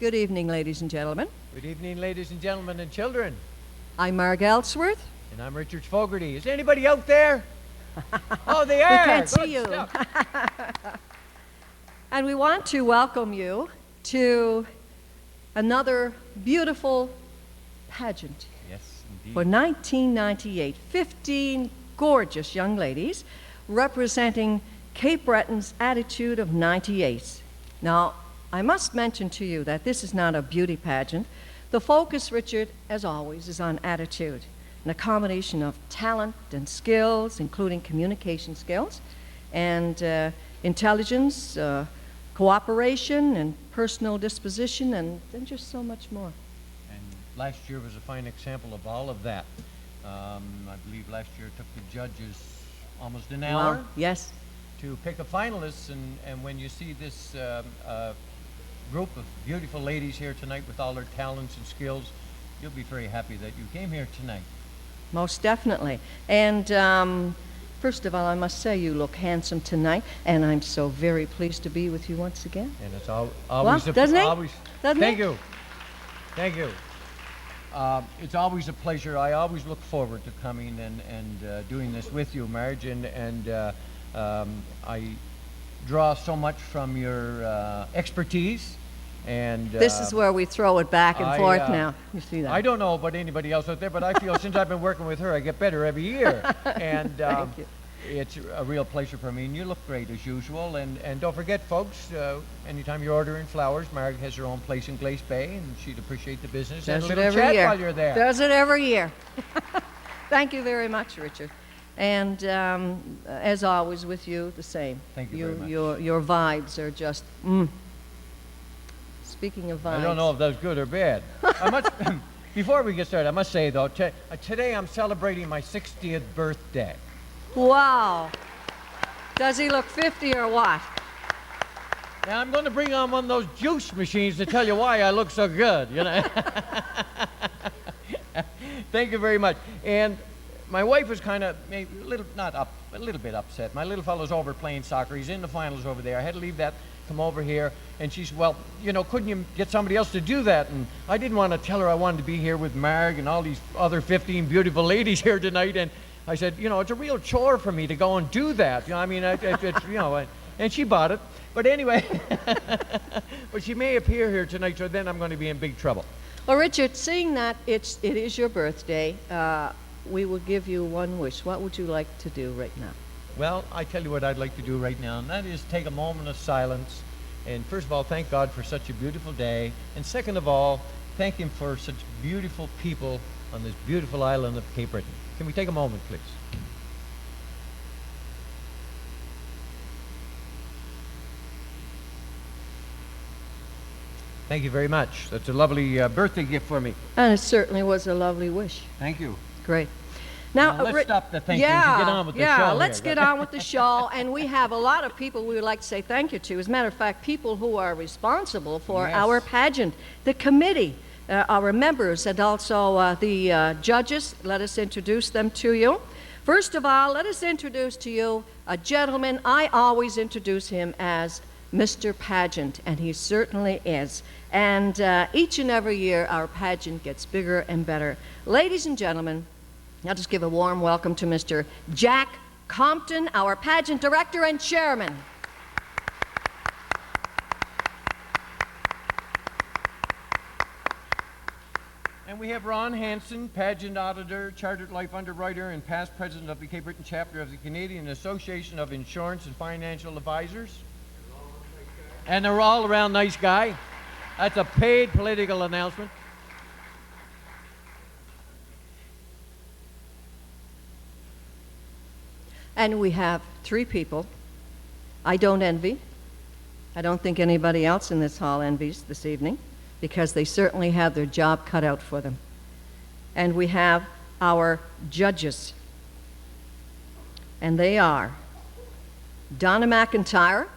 Good evening, ladies and gentlemen. Good evening, ladies and gentlemen and children. I'm Marg Ellsworth. And I'm Richard Fogarty. Is anybody out there? Oh, they are. We can't Good see you. stuff. And we want to welcome you to another beautiful pageant Yes, indeed. for 1998. 15 gorgeous young ladies representing Cape Breton's attitude of 98. Now, I must mention to you that this is not a beauty pageant. The focus, Richard, as always, is on attitude, an combination of talent and skills, including communication skills, and intelligence, cooperation, and personal disposition, and just so much more. And last year was a fine example of all of that. I believe last year it took the judges almost an hour. Wow. Yes. To pick a finalist, and when you see this group of beautiful ladies here tonight with all their talents and skills, you'll be very happy that you came here tonight. Most definitely. And first of all, I must say you look handsome tonight, and I'm so very pleased to be with you once again. And it's always Well, doesn't it? always. Doesn't Thank it? you. Thank you. It's always a pleasure. I always look forward to coming and doing this with you, Marge, and I draw so much from your expertise. And This is where we throw it back and forth now. You see that? I don't know about anybody else out there, but I feel since I've been working with her, I get better every year. And Thank you. it's a real pleasure for me, and you look great as usual. And don't forget, folks, anytime you're ordering flowers, Margaret has her own place in Glace Bay, and she'd appreciate the business. Does and a it little every chat year. while you're there. Does it every year. Thank you very much, Richard. And as always with you, the same. Thank you very much. Your vibes are just, Speaking of vibes. I don't know if that's good or bad. Before we get started, I must say, though, today I'm celebrating my 60th birthday. Wow. Does he look 50 or what? Now, I'm going to bring on one of those juice machines to tell you why I look so good, you know. Thank you very much. And my wife was kind of a little bit upset. My little fellow's over playing soccer. He's in the finals over there. I had to leave that, come over here. And she said, well, you know, couldn't you get somebody else to do that? And I didn't want to tell her I wanted to be here with Marg and all these other 15 beautiful ladies here tonight. And I said, you know, it's a real chore for me to go and do that. You know, I mean, it's, you know, and she bought it. But anyway, but she may appear here tonight, so then I'm going to be in big trouble. Well, Richard, seeing that it is your birthday, we will give you one wish. What would you like to do right now? Well, I tell you what I'd like to do right now, and that is take a moment of silence. And first of all, thank God for such a beautiful day. And second of all, thank Him for such beautiful people on this beautiful island of Cape Breton. Can we take a moment, please? Thank you very much. That's a lovely birthday gift for me. And it certainly was a lovely wish. Thank you. Great. Now, let's stop the thinking and get on with the show. Yeah, let's get on with the show. And we have a lot of people we would like to say thank you to. As a matter of fact, people who are responsible for our pageant, the committee, our members, and also the judges. Let us introduce them to you. First of all, let us introduce to you a gentleman. I always introduce him as Mr. Pageant, and he certainly is. And each and every year, our pageant gets bigger and better. Ladies and gentlemen, I'll just give a warm welcome to Mr. Jack Compton, our pageant director and chairman. And we have Ron Hansen, pageant auditor, chartered life underwriter, and past president of the Cape Breton chapter of the Canadian Association of Insurance and Financial Advisors. And they're all around nice guy. That's a paid political announcement. And we have three people I don't envy. I don't think anybody else in this hall envies this evening, because they certainly have their job cut out for them. And we have our judges. And they are Donna McIntyre.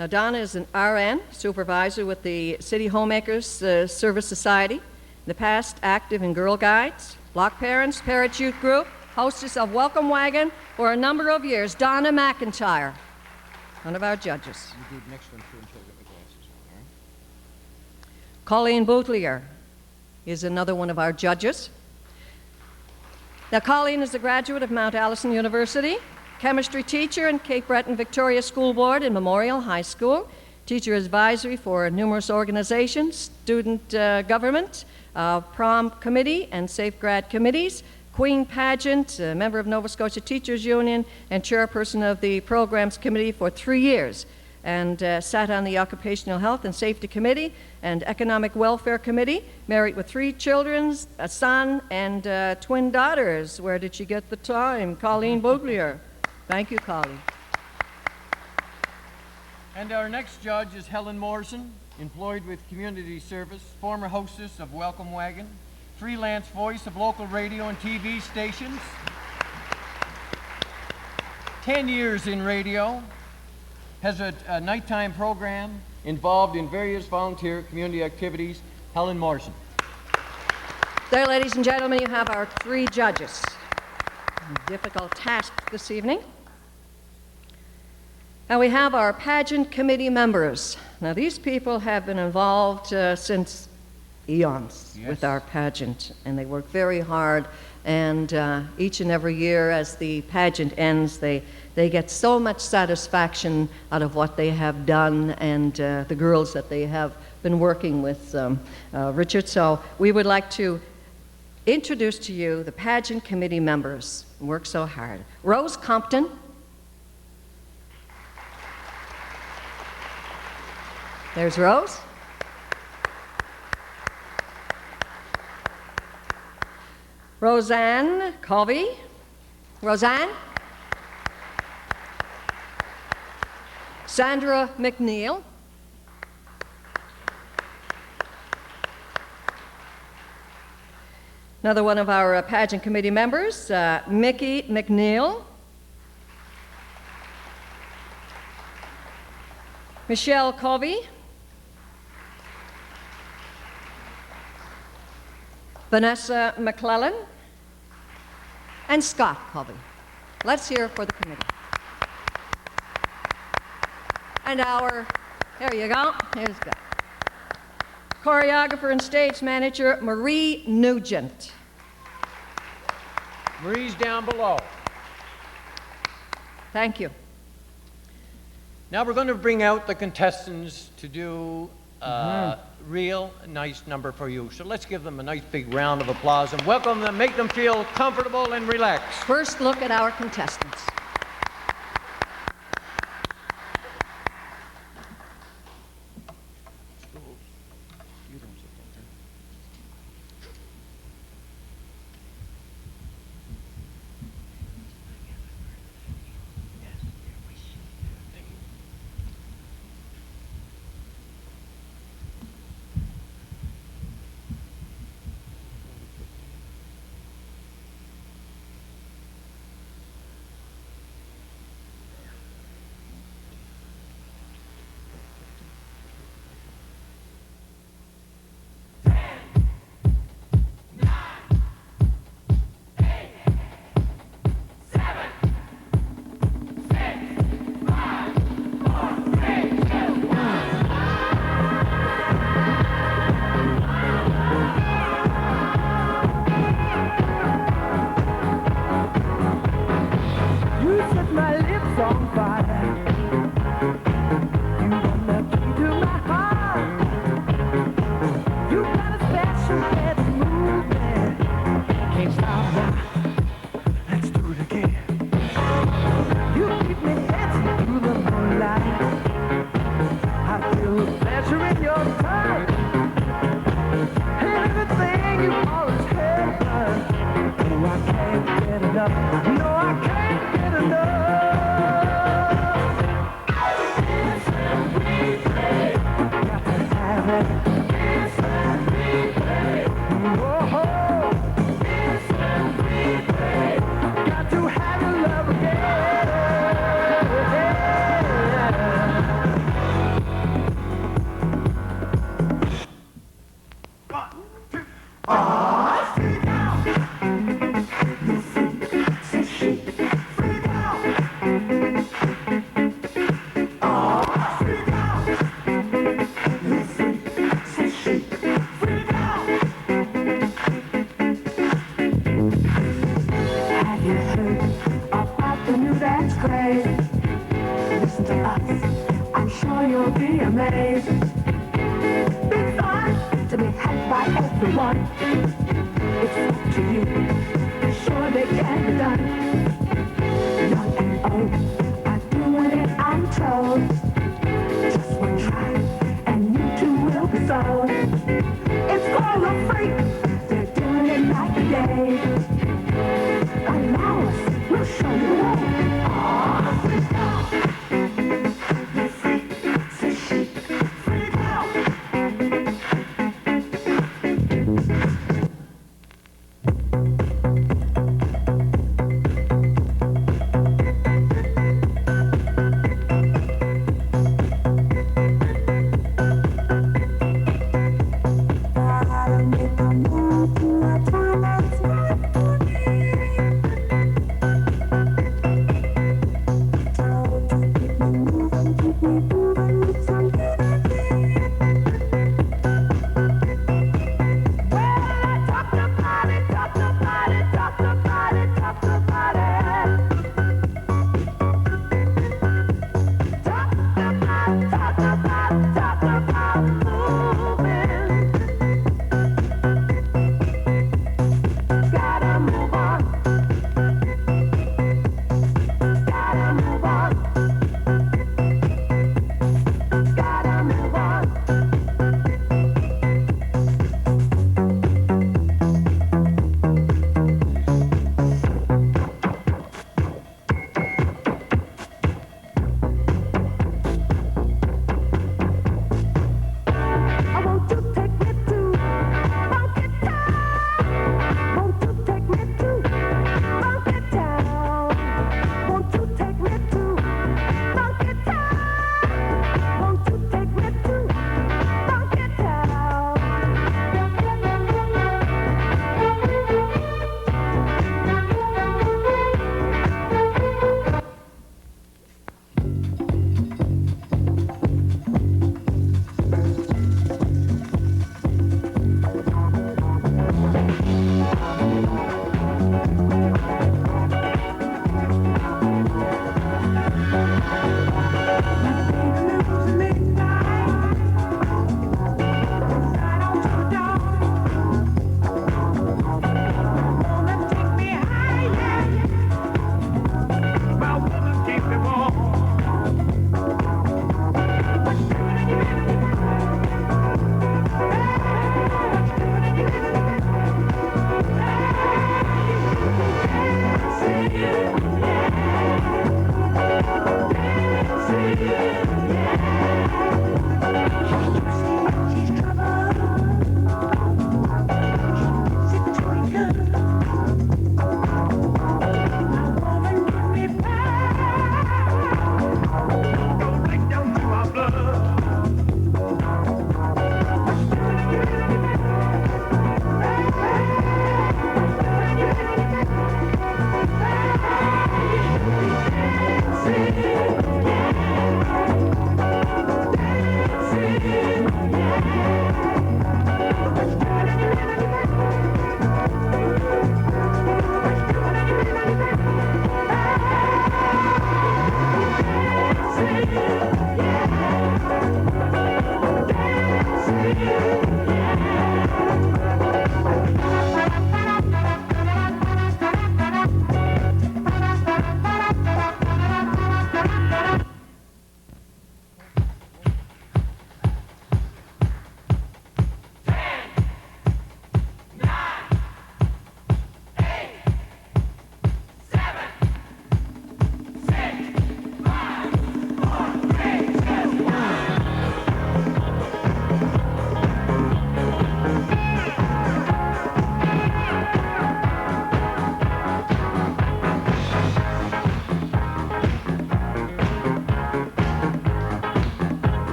Now, Donna is an RN, supervisor with the City Homemakers Service Society. In the past, active in Girl Guides, Block Parents, Parents Youth Group, hostess of Welcome Wagon for a number of years. Donna McIntyre, one of our judges. You do the next one too until I get my glasses on, all right? Colleen Boutelier is another one of our judges. Now, Colleen is a graduate of Mount Allison University, chemistry teacher in Cape Breton Victoria School Board in Memorial High School, teacher advisory for numerous organizations, student government, prom committee and safe grad committees, Queen Pageant, a member of Nova Scotia Teachers Union, and chairperson of the programs committee for 3 years, and sat on the Occupational Health and Safety Committee and Economic Welfare Committee, married with 3 children, a son and twin daughters. Where did she get the time? Colleen Boutelier. Thank you, Colleen. And our next judge is Helen Morrison, employed with Community Service, former hostess of Welcome Wagon, freelance voice of local radio and TV stations, 10 years in radio, has a nighttime program involved in various volunteer community activities. Helen Morrison. There, ladies and gentlemen, you have our 3 judges. Difficult task this evening. Now we have our pageant committee members. Now these people have been involved since eons with our pageant, and they work very hard, and each and every year as the pageant ends, they get so much satisfaction out of what they have done and the girls that they have been working with, Richard. So we would like to introduce to you the pageant committee members who work so hard. Rose Compton. There's Rose. Roseanne Covey. Roseanne. Sandra McNeil. Another one of our pageant committee members, Mickey McNeil. Michelle Covey. Vanessa McClellan, and Scott Covey. Let's hear for the committee. And there you go, here's Scott. Choreographer and stage manager, Marie Nugent. Marie's down below. Thank you. Now we're going to bring out the contestants to do a real nice number for you. So let's give them a nice big round of applause and welcome them, make them feel comfortable and relaxed. First look at our contestants. day. Big fun to be had by everyone. It's up to you. Sure they can be done. Young and old are doing it, I'm told. Just one try, and you too will be sold. It's for the freak. They're doing it night and day. Allow us, we'll show you the way. Ah, freak out. The freak, say she, freak out.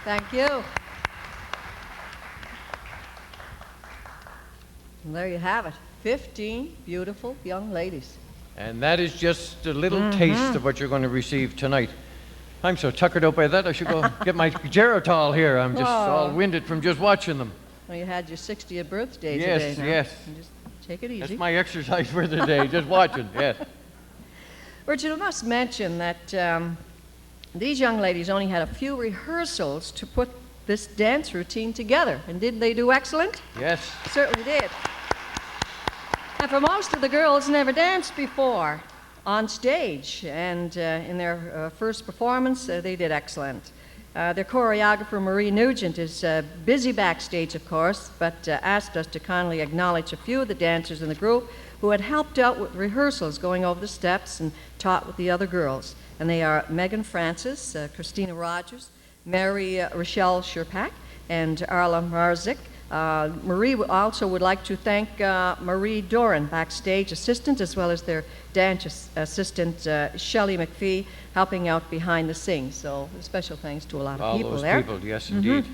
Thank you. And there you have it. 15 beautiful young ladies. And that is just a little taste of what you're going to receive tonight. I'm so tuckered out by that, I should go get my Geritol here. I'm just all winded from just watching them. Well, you had your 60th birthday Yes, today. Now. yes. And just take it easy. That's my exercise for the day, just watching, yes. Richard, I must mention that these young ladies only had a few rehearsals to put this dance routine together. And didn't they do excellent? Yes. Certainly did. And for most of the girls, never danced before on stage. And in their first performance, they did excellent. Their choreographer, Marie Nugent, is busy backstage, of course, but asked us to kindly acknowledge a few of the dancers in the group who had helped out with rehearsals, going over the steps and taught with the other girls. And they are Megan Francis, Christina Rogers, Mary Rochelle Sherpak, and Arla Marzik. Marie also would like to thank Marie Doran, backstage assistant, as well as their dance assistant, Shelley McPhee, helping out behind the scenes. So special thanks to a lot of people there. All those people, yes, indeed.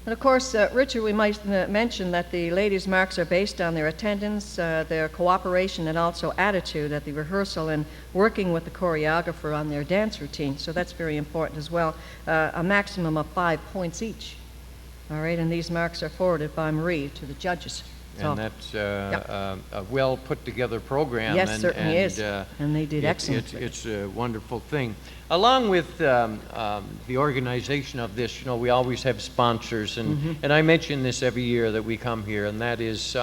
And of course, Richard, we might mention that the ladies' marks are based on their attendance, their cooperation, and also attitude at the rehearsal and working with the choreographer on their dance routine. So that's very important as well. A maximum of 5 points each. All right, and these marks are forwarded by Marie to the judges. And that's a well put together program. Yes, certainly is. And they did excellent. It's a wonderful thing. Along with the organization of this, you know, we always have sponsors, and I mention this every year that we come here, and that is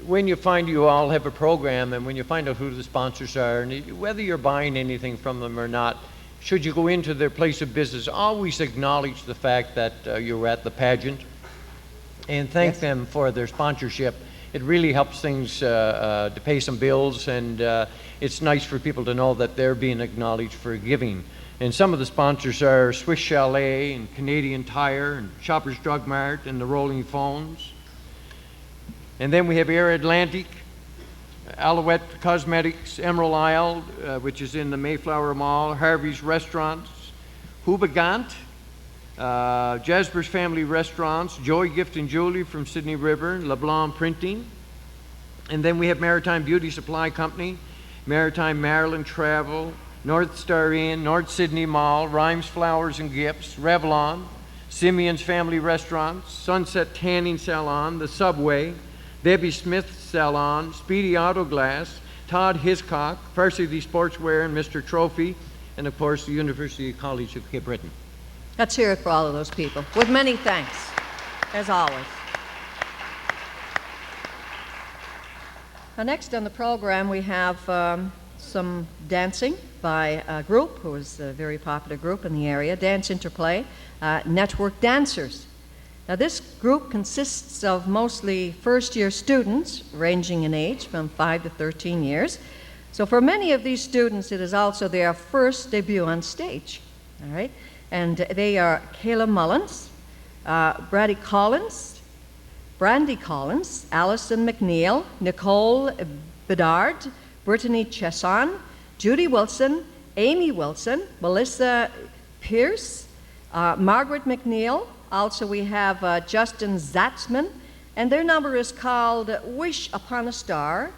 when you find you all have a program, and when you find out who the sponsors are, and whether you're buying anything from them or not, should you go into their place of business, always acknowledge the fact that you were at the pageant, and thank them for their sponsorship. It really helps things to pay some bills, and it's nice for people to know that they're being acknowledged for giving. And some of the sponsors are Swiss Chalet and Canadian Tire and Shoppers Drug Mart and the Rolling Phones. And then we have Air Atlantic, Alouette Cosmetics, Emerald Isle, which is in the Mayflower Mall, Harvey's Restaurants, Hubagant, Jasper's Family Restaurants, Joy Gift and Jewelry from Sydney River, LeBlanc Printing. And then we have Maritime Beauty Supply Company, Maritime Maryland Travel, North Star Inn, North Sydney Mall, Rhymes Flowers and Gifts, Revlon, Simeon's Family Restaurants, Sunset Tanning Salon, The Subway, Debbie Smith Salon, Speedy Auto Glass, Todd Hiscock, Varsity Sportswear and Mr. Trophy, and of course the University College of Cape Breton. Let's hear it for all of those people, with many thanks, as always. Now, next on the program, we have some dancing by a group who is a very popular group in the area, Dance Interplay, Network Dancers. Now, this group consists of mostly first-year students, ranging in age from 5 to 13 years. So for many of these students, it is also their first debut on stage, all right? And they are Kayla Mullins, Brandy Collins, Allison McNeil, Nicole Bedard, Brittany Chesson, Judy Wilson, Amy Wilson, Melissa Pierce, Margaret McNeil. Also we have Justin Zatzman, and their number is called Wish Upon a Star,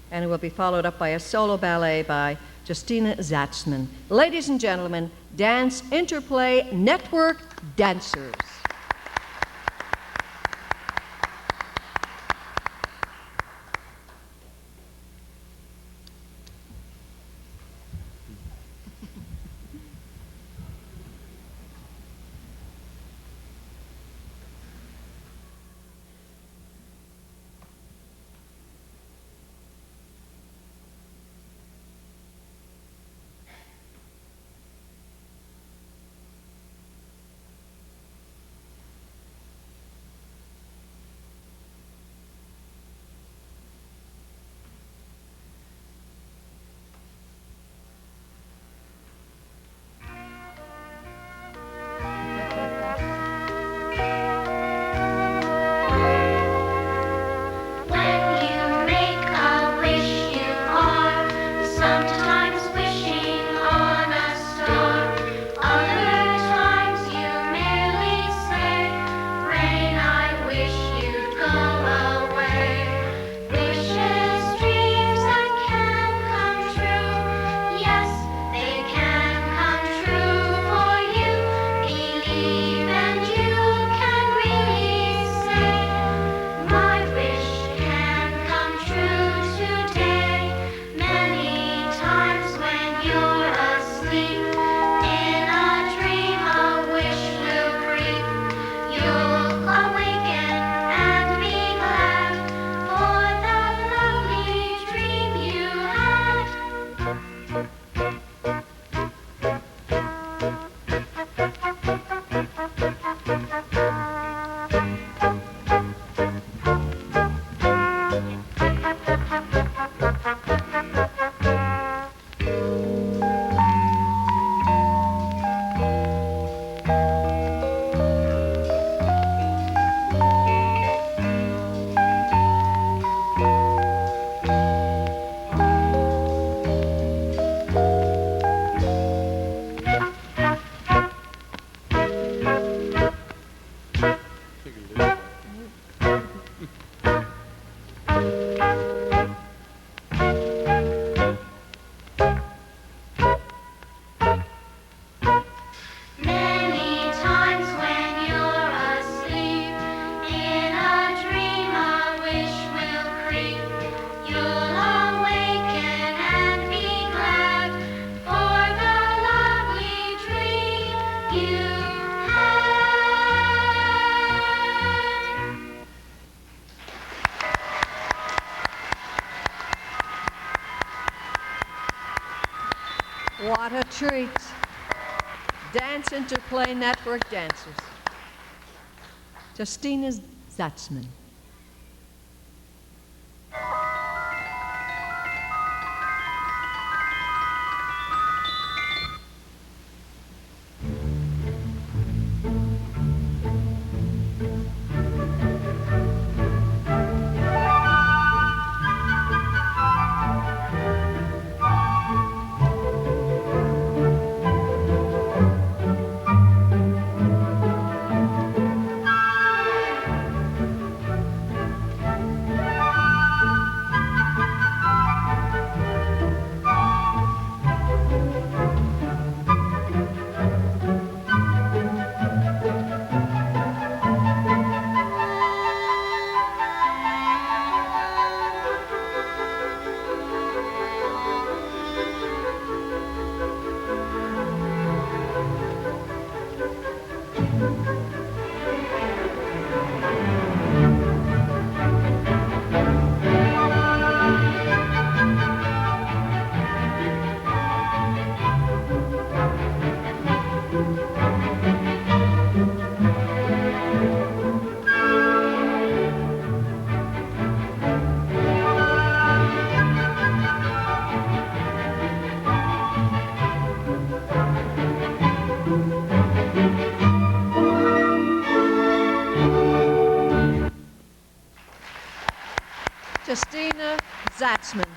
and it will be followed up by a solo ballet by Justina Zatzman. Ladies and gentlemen, Dance Interplay Network Dancers. What a treat. Dance Interplay Network dancers. Justina Zatzman. Justina Zatzman.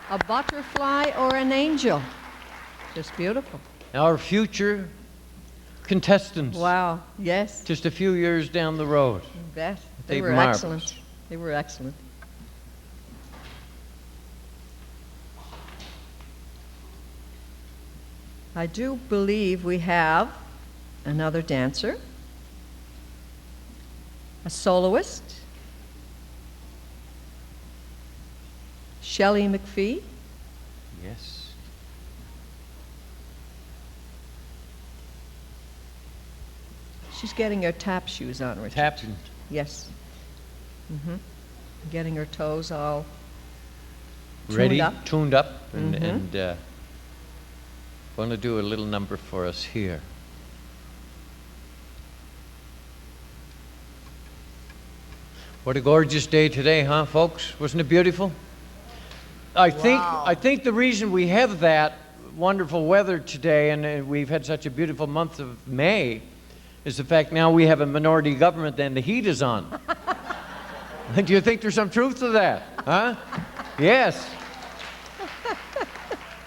A butterfly or an angel? Just beautiful. Our future contestants. Wow, yes. Just a few years down the road. You bet. They They've were marvelous. excellent. They were excellent. I do believe we have another dancer, a soloist, Shelley McPhee. Yes. She's getting her tap shoes on, Richard. Tapping. Yes. Mm-hmm. Getting her toes all Ready, tuned up. tuned up, and, Mhm. and going to do a little number for us here. What a gorgeous day today, huh, folks? Wasn't it beautiful? I think the reason we have that wonderful weather today, and we've had such a beautiful month of May, is the fact now we have a minority government and the heat is on. Do you think there's some truth to that? Huh? Yes.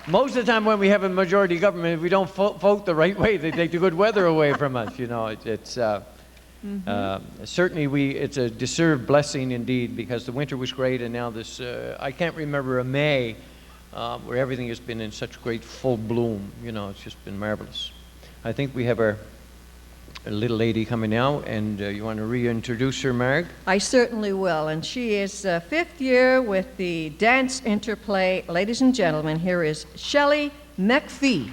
Most of the time when we have a majority government, if we don't vote the right way, they take the good weather away from us. You know, certainly it's a deserved blessing indeed, because the winter was great, and now this, I can't remember a May where everything has been in such great full bloom. You know, it's just been marvelous. I think we have our little lady coming now, and you want to reintroduce her, Marg? I certainly will, and she is fifth year with the Dance Interplay. Ladies and gentlemen, here is Shelley McPhee.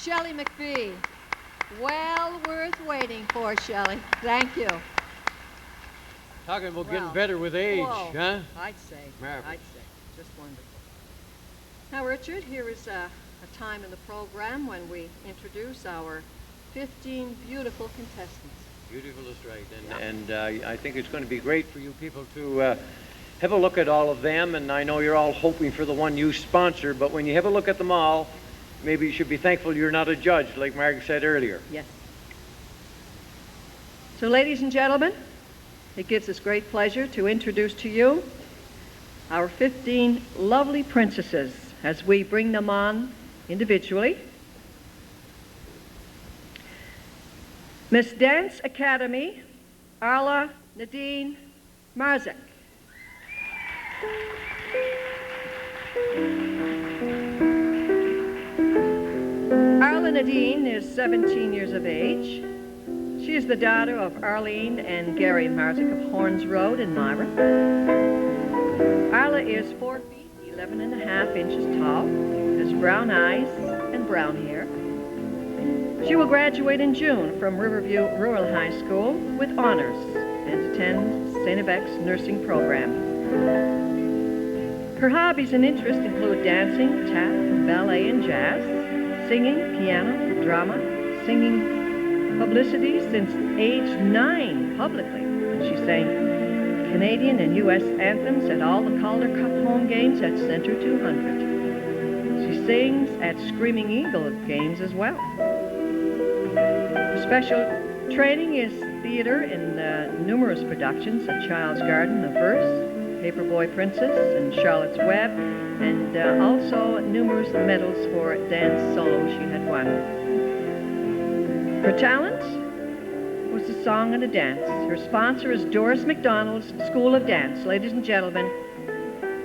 Shelley McPhee. Well worth waiting for, Shelley. Thank you. Talking about getting Well, better with age, whoa, huh? I'd say. Marvelous. I'd say. Just wonderful. Now, Richard, here is a time in the program when we introduce our 15 beautiful contestants. Beautiful is right. And I think it's going to be great for you people to have a look at all of them. And I know you're all hoping for the one you sponsor, but when you have a look at them all, maybe you should be thankful you're not a judge, like Mark said earlier. Yes. So, ladies and gentlemen, it gives us great pleasure to introduce to you our 15 lovely princesses as we bring them on individually. Miss Dance Academy, Arla Nadine Marzek. Arla Nadine is 17 years of age. She is the daughter of Arlene and Gary Marzek of Horns Road in Myra. Arla is 4 feet, 11 and a half inches tall, has brown eyes and brown hair. She will graduate in June from Riverview Rural High School with honors and attend St. Yvette's nursing program. Her hobbies and interests include dancing, tap, ballet, and jazz, singing, piano, drama, singing publicity since age 9 publicly. She sang Canadian and U.S. anthems at all the Calder Cup home games at Center 200. She sings at Screaming Eagle games as well. Her special training is theater in numerous productions, A Child's Garden, The Verse, Paperboy Princess, and Charlotte's Web, and also numerous medals for dance solo she had won. Her talent was a song and a dance. Her sponsor is Doris McDonald's School of Dance. Ladies and gentlemen,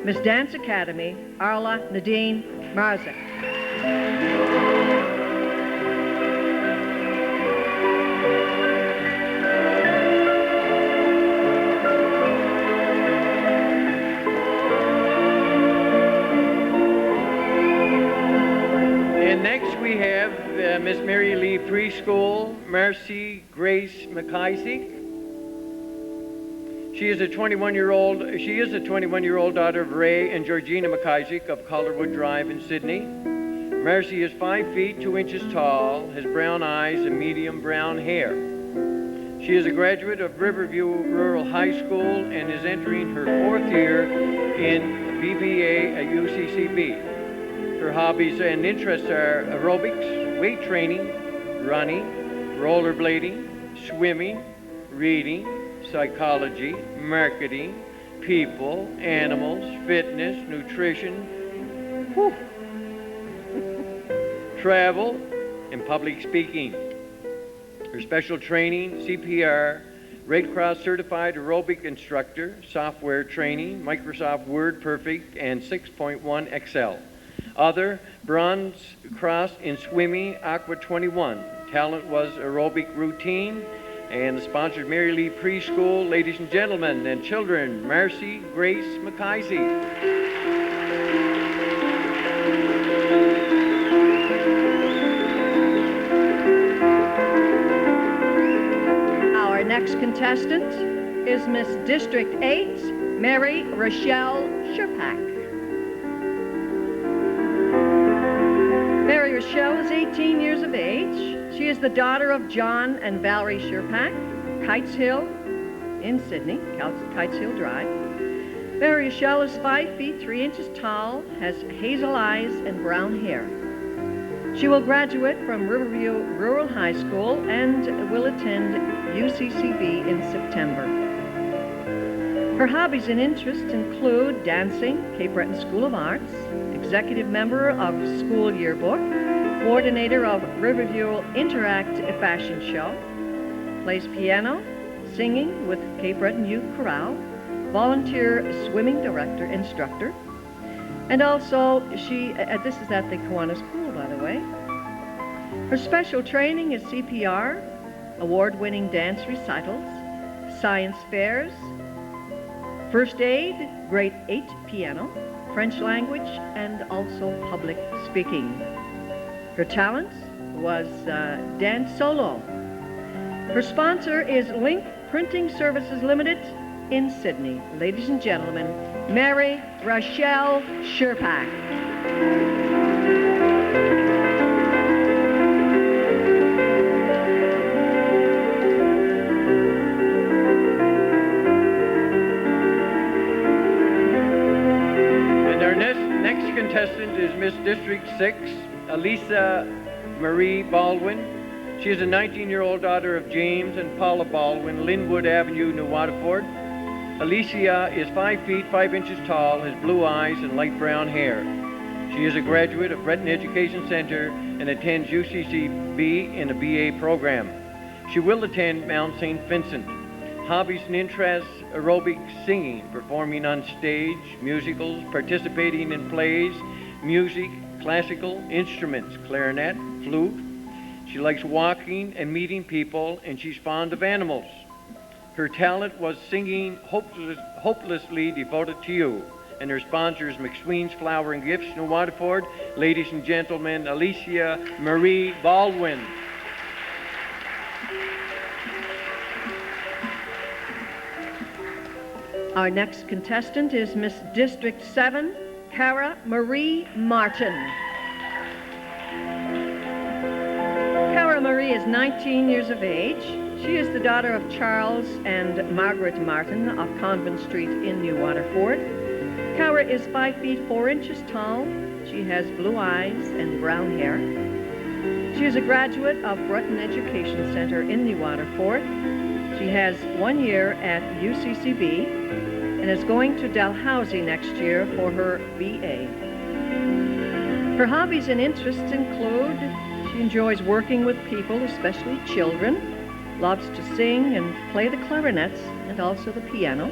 Miss Dance Academy, Arla Nadine Marzek. We have Miss Mary Lee Preschool, Mercy Grace McIsaac. She is a 21-year-old daughter of Ray and Georgina McIsaac of Calderwood Drive in Sydney. Mercy is 5 feet 2 inches tall, has brown eyes and medium brown hair. She is a graduate of Riverview Rural High School and is entering her 4th year in BBA at UCCB. Her hobbies and interests are aerobics, weight training, running, rollerblading, swimming, reading, psychology, marketing, people, animals, fitness, nutrition, travel, and public speaking. Her special training, CPR, Red Cross certified aerobic instructor, software training, Microsoft Word Perfect, and 6.1 Excel. Other, Bronze Cross in swimming, Aqua 21. Talent was aerobic routine, and the sponsored Mary Lee Preschool. Ladies and gentlemen and children, Mercy Grace McIsaac. Our next contestant is Miss District 8, Mary Rochelle Sherpak. Mary Rochelle is 18 years of age. She is the daughter of John and Valerie Sherpak, Kites Hill in Sydney, Kites Hill Drive. Mary Rochelle is 5 feet 3 inches tall, has hazel eyes and brown hair. She will graduate from Riverview Rural High School and will attend UCCB in September. Her hobbies and interests include dancing, Cape Breton School of Arts, executive member of School Yearbook, coordinator of Riverview Interact Fashion Show, plays piano, singing with Cape Breton Youth Chorale, volunteer swimming director, instructor, and also she, this is at the Kiwanis School, by the way. Her special training is CPR, award-winning dance recitals, science fairs, first aid, grade 8 piano, French language, and also public speaking. Her talents was Dan Solo. Her sponsor is Link Printing Services Limited in Sydney. Ladies and gentlemen, Mary Rochelle Sherpak. And our next contestant is Miss District 6, Elisa Marie Baldwin. She is a 19-year-old daughter of James and Paula Baldwin, Linwood Avenue, New Waterford. Alicia is 5 feet 5 inches tall, has blue eyes and light brown hair. She is a graduate of Breton Education Center and attends UCCB in a BA program. She will attend Mount St. Vincent. Hobbies and interests: aerobics, singing, performing on stage, musicals, participating in plays, music, classical instruments, clarinet, flute. She likes walking and meeting people, and she's fond of animals. Her talent was singing Hopelessly Devoted to You, and her sponsor is McSween's Flower and Gifts, New Waterford. Ladies and gentlemen, Alicia Marie Baldwin. Our next contestant is Miss District 7, Cara Marie Martin. Cara Marie is 19 years of age. She is the daughter of Charles and Margaret Martin of Convent Street in New Waterford. Cara is 5 feet 4 inches tall. She has blue eyes and brown hair. She is a graduate of Breton Education Center in New Waterford. She has 1 year at UCCB and is going to Dalhousie next year for her BA. Her hobbies and interests include: she enjoys working with people, especially children, loves to sing and play the clarinets and also the piano.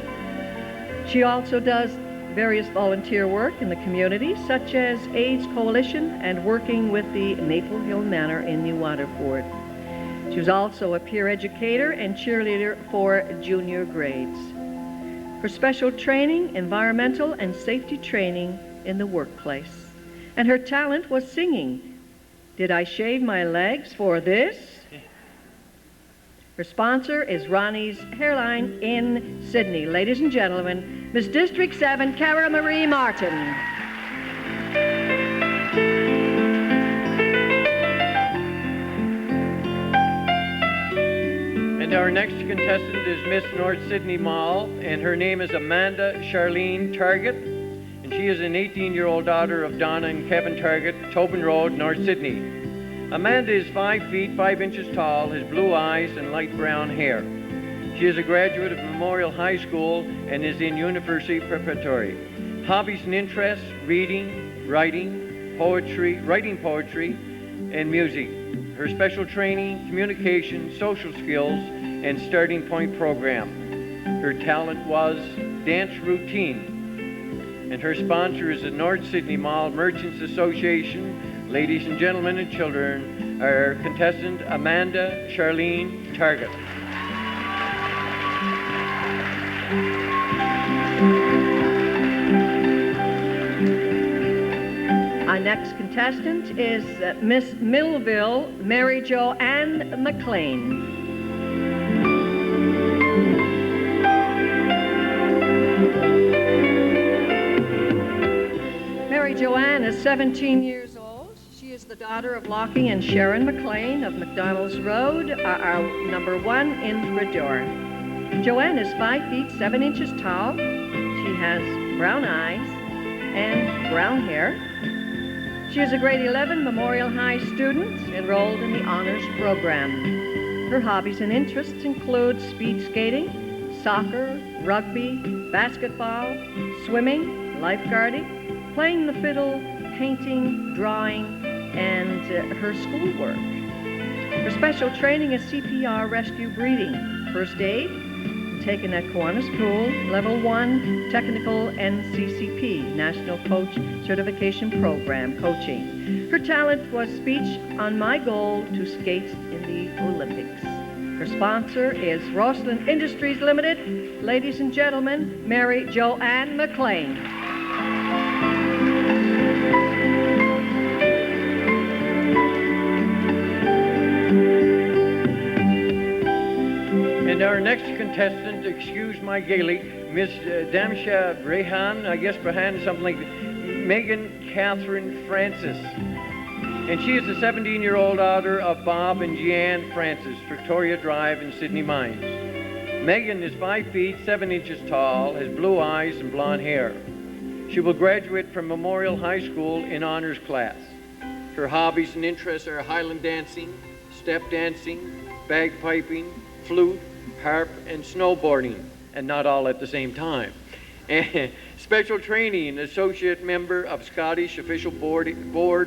She also does various volunteer work in the community, such as AIDS Coalition and working with the Maple Hill Manor in New Waterford. She was also a peer educator and cheerleader for junior grades. For special training, environmental and safety training in the workplace. And her talent was singing. Did I shave my legs for this? Her sponsor is Ronnie's Hairline in Sydney. Ladies and gentlemen, Miss District 7, Cara Marie Martin. And our next contestant is Miss North Sydney Mall, and her name is Amanda Charlene Target, and she is an 18-year-old daughter of Donna and Kevin Target, Tobin Road, North Sydney. Amanda is 5 feet 5 inches tall, has blue eyes and light brown hair. She is a graduate of Memorial High School and is in University Preparatory. Hobbies and interests: reading, writing poetry, and music. Her special training: communication, social skills, and starting point program. Her talent was dance routine. And her sponsor is the North Sydney Mall Merchants Association. Ladies and gentlemen and children, our contestant Amanda Charlene Target. Our next contestant is Miss Millville Mary Jo Ann McLean. Mary Joanne is 17 years old. She is the daughter of Lockie and Sharon McLean of McDonald's Road, our number 1 in Bridor. Joanne is 5 feet 7 inches tall. She has brown eyes and brown hair. She is a grade 11 Memorial High student enrolled in the honors program. Her hobbies and interests include speed skating, soccer, rugby, basketball, swimming, lifeguarding, playing the fiddle, painting, drawing, and her schoolwork. Her special training is CPR rescue breathing, first aid, taken at Kiwanis Pool, Level 1, Technical NCCP, National Coach Certification Program coaching. Her talent was speech on my goal to skate in the Olympics. Her sponsor is Rossland Industries Limited. Ladies and gentlemen, Mary Jo Ann McLean. next contestant, excuse my Gaelic, Miss Damsha Brehan, I guess Brehan, something like that, Megan Catherine Francis. And she is the 17-year-old daughter of Bob and Jeanne Francis, Victoria Drive in Sydney Mines. Megan is 5 feet 7 inches tall, has blue eyes and blonde hair. She will graduate from Memorial High School in honors class. Her hobbies and interests are Highland dancing, step dancing, bagpiping, flute, harp, and snowboarding, and not all at the same time. Special training, associate member of Scottish Official Board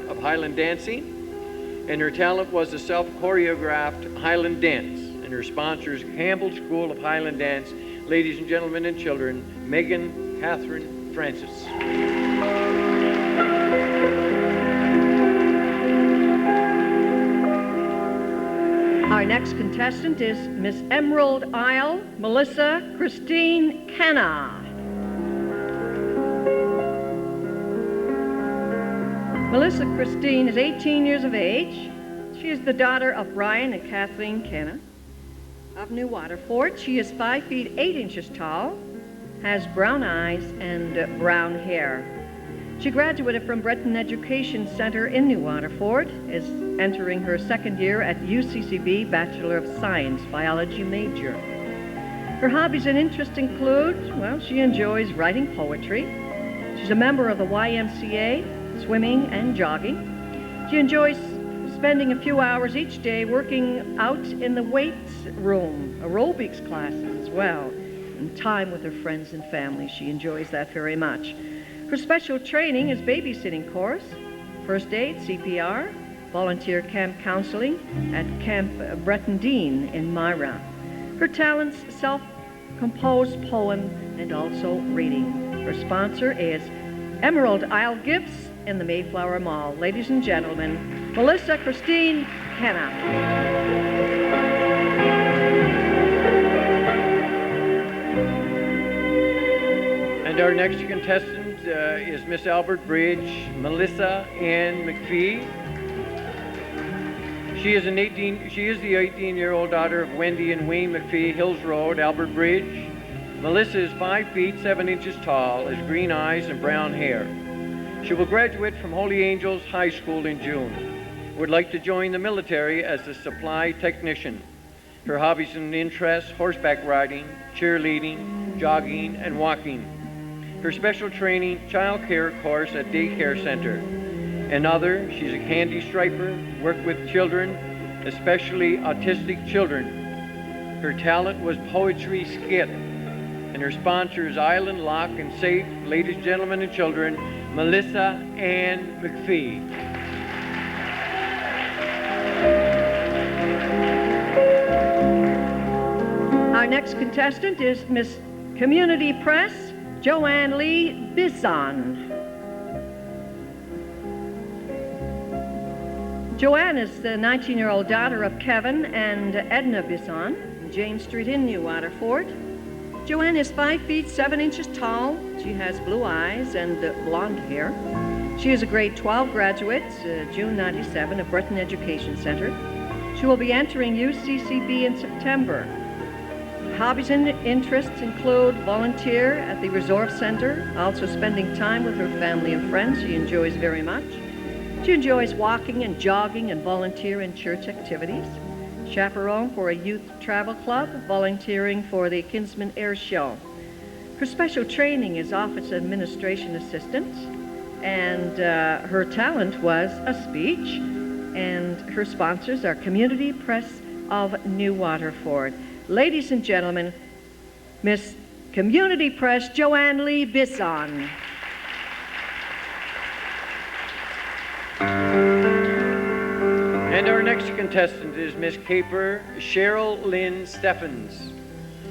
of Highland Dancing, and her talent was a self-choreographed Highland dance, and her sponsor is Campbell School of Highland Dance. Ladies and gentlemen and children, Megan Catherine Francis. Our next contestant is Miss Emerald Isle, Melissa Christine Kenna. Melissa Christine is 18 years of age. She is the daughter of Brian and Kathleen Kenna of New Waterford. She is 5 feet 8 inches tall, has brown eyes and brown hair. She graduated from Breton Education Center in New Waterford, is entering her second year at UCCB Bachelor of Science Biology major. Her hobbies and interests include, well, she enjoys writing poetry. She's a member of the YMCA, swimming and jogging. She enjoys spending a few hours each day working out in the weights room, aerobics classes as well, and time with her friends and family. She enjoys that very much. Her special training is babysitting course, first aid, CPR, volunteer camp counseling at Camp Breton in Myra. Her talents, self-composed poem and also reading. Her sponsor is Emerald Isle Gifts in the Mayflower Mall. Ladies and gentlemen, Melissa Christine Kenna. And our next contestant is Miss Albert Bridge, Melissa Ann McPhee. She is the 18-year-old daughter of Wendy and Wayne McPhee, Hills Road, Albert Bridge. Melissa is 5 feet 7 inches tall, has green eyes and brown hair. She will graduate from Holy Angels High School in June. Would like to join the military as a supply technician. Her hobbies and interests, horseback riding, cheerleading, jogging, and walking. Her special training, child care course at daycare center. Another, she's a candy striper, worked with children, especially autistic children. Her talent was poetry skit. And her sponsor is Island Lock and Safe. Ladies, gentlemen, and children, Melissa Ann McPhee. Our next contestant is Miss Community Press, Joanne Lee Bison. Joanne is the 19-year-old daughter of Kevin and Edna Bison, James Street in New Waterford. Joanne is 5 feet 7 inches tall. She has blue eyes and blonde hair. She is a grade 12 graduate, June 97, of Breton Education Center. She will be entering UCCB in September. Hobbies and interests include volunteer at the Resort Center, also spending time with her family and friends she enjoys very much. She enjoys walking and jogging and volunteer in church activities. Chaperone for a youth travel club, volunteering for the Kinsman Air Show. Her special training is office administration assistant, and her talent was a speech, and her sponsors are Community Press of New Waterford. Ladies and gentlemen, Miss Community Press Joanne Lee Bison. And our next contestant is Miss Caper Cheryl Lynn Steffens.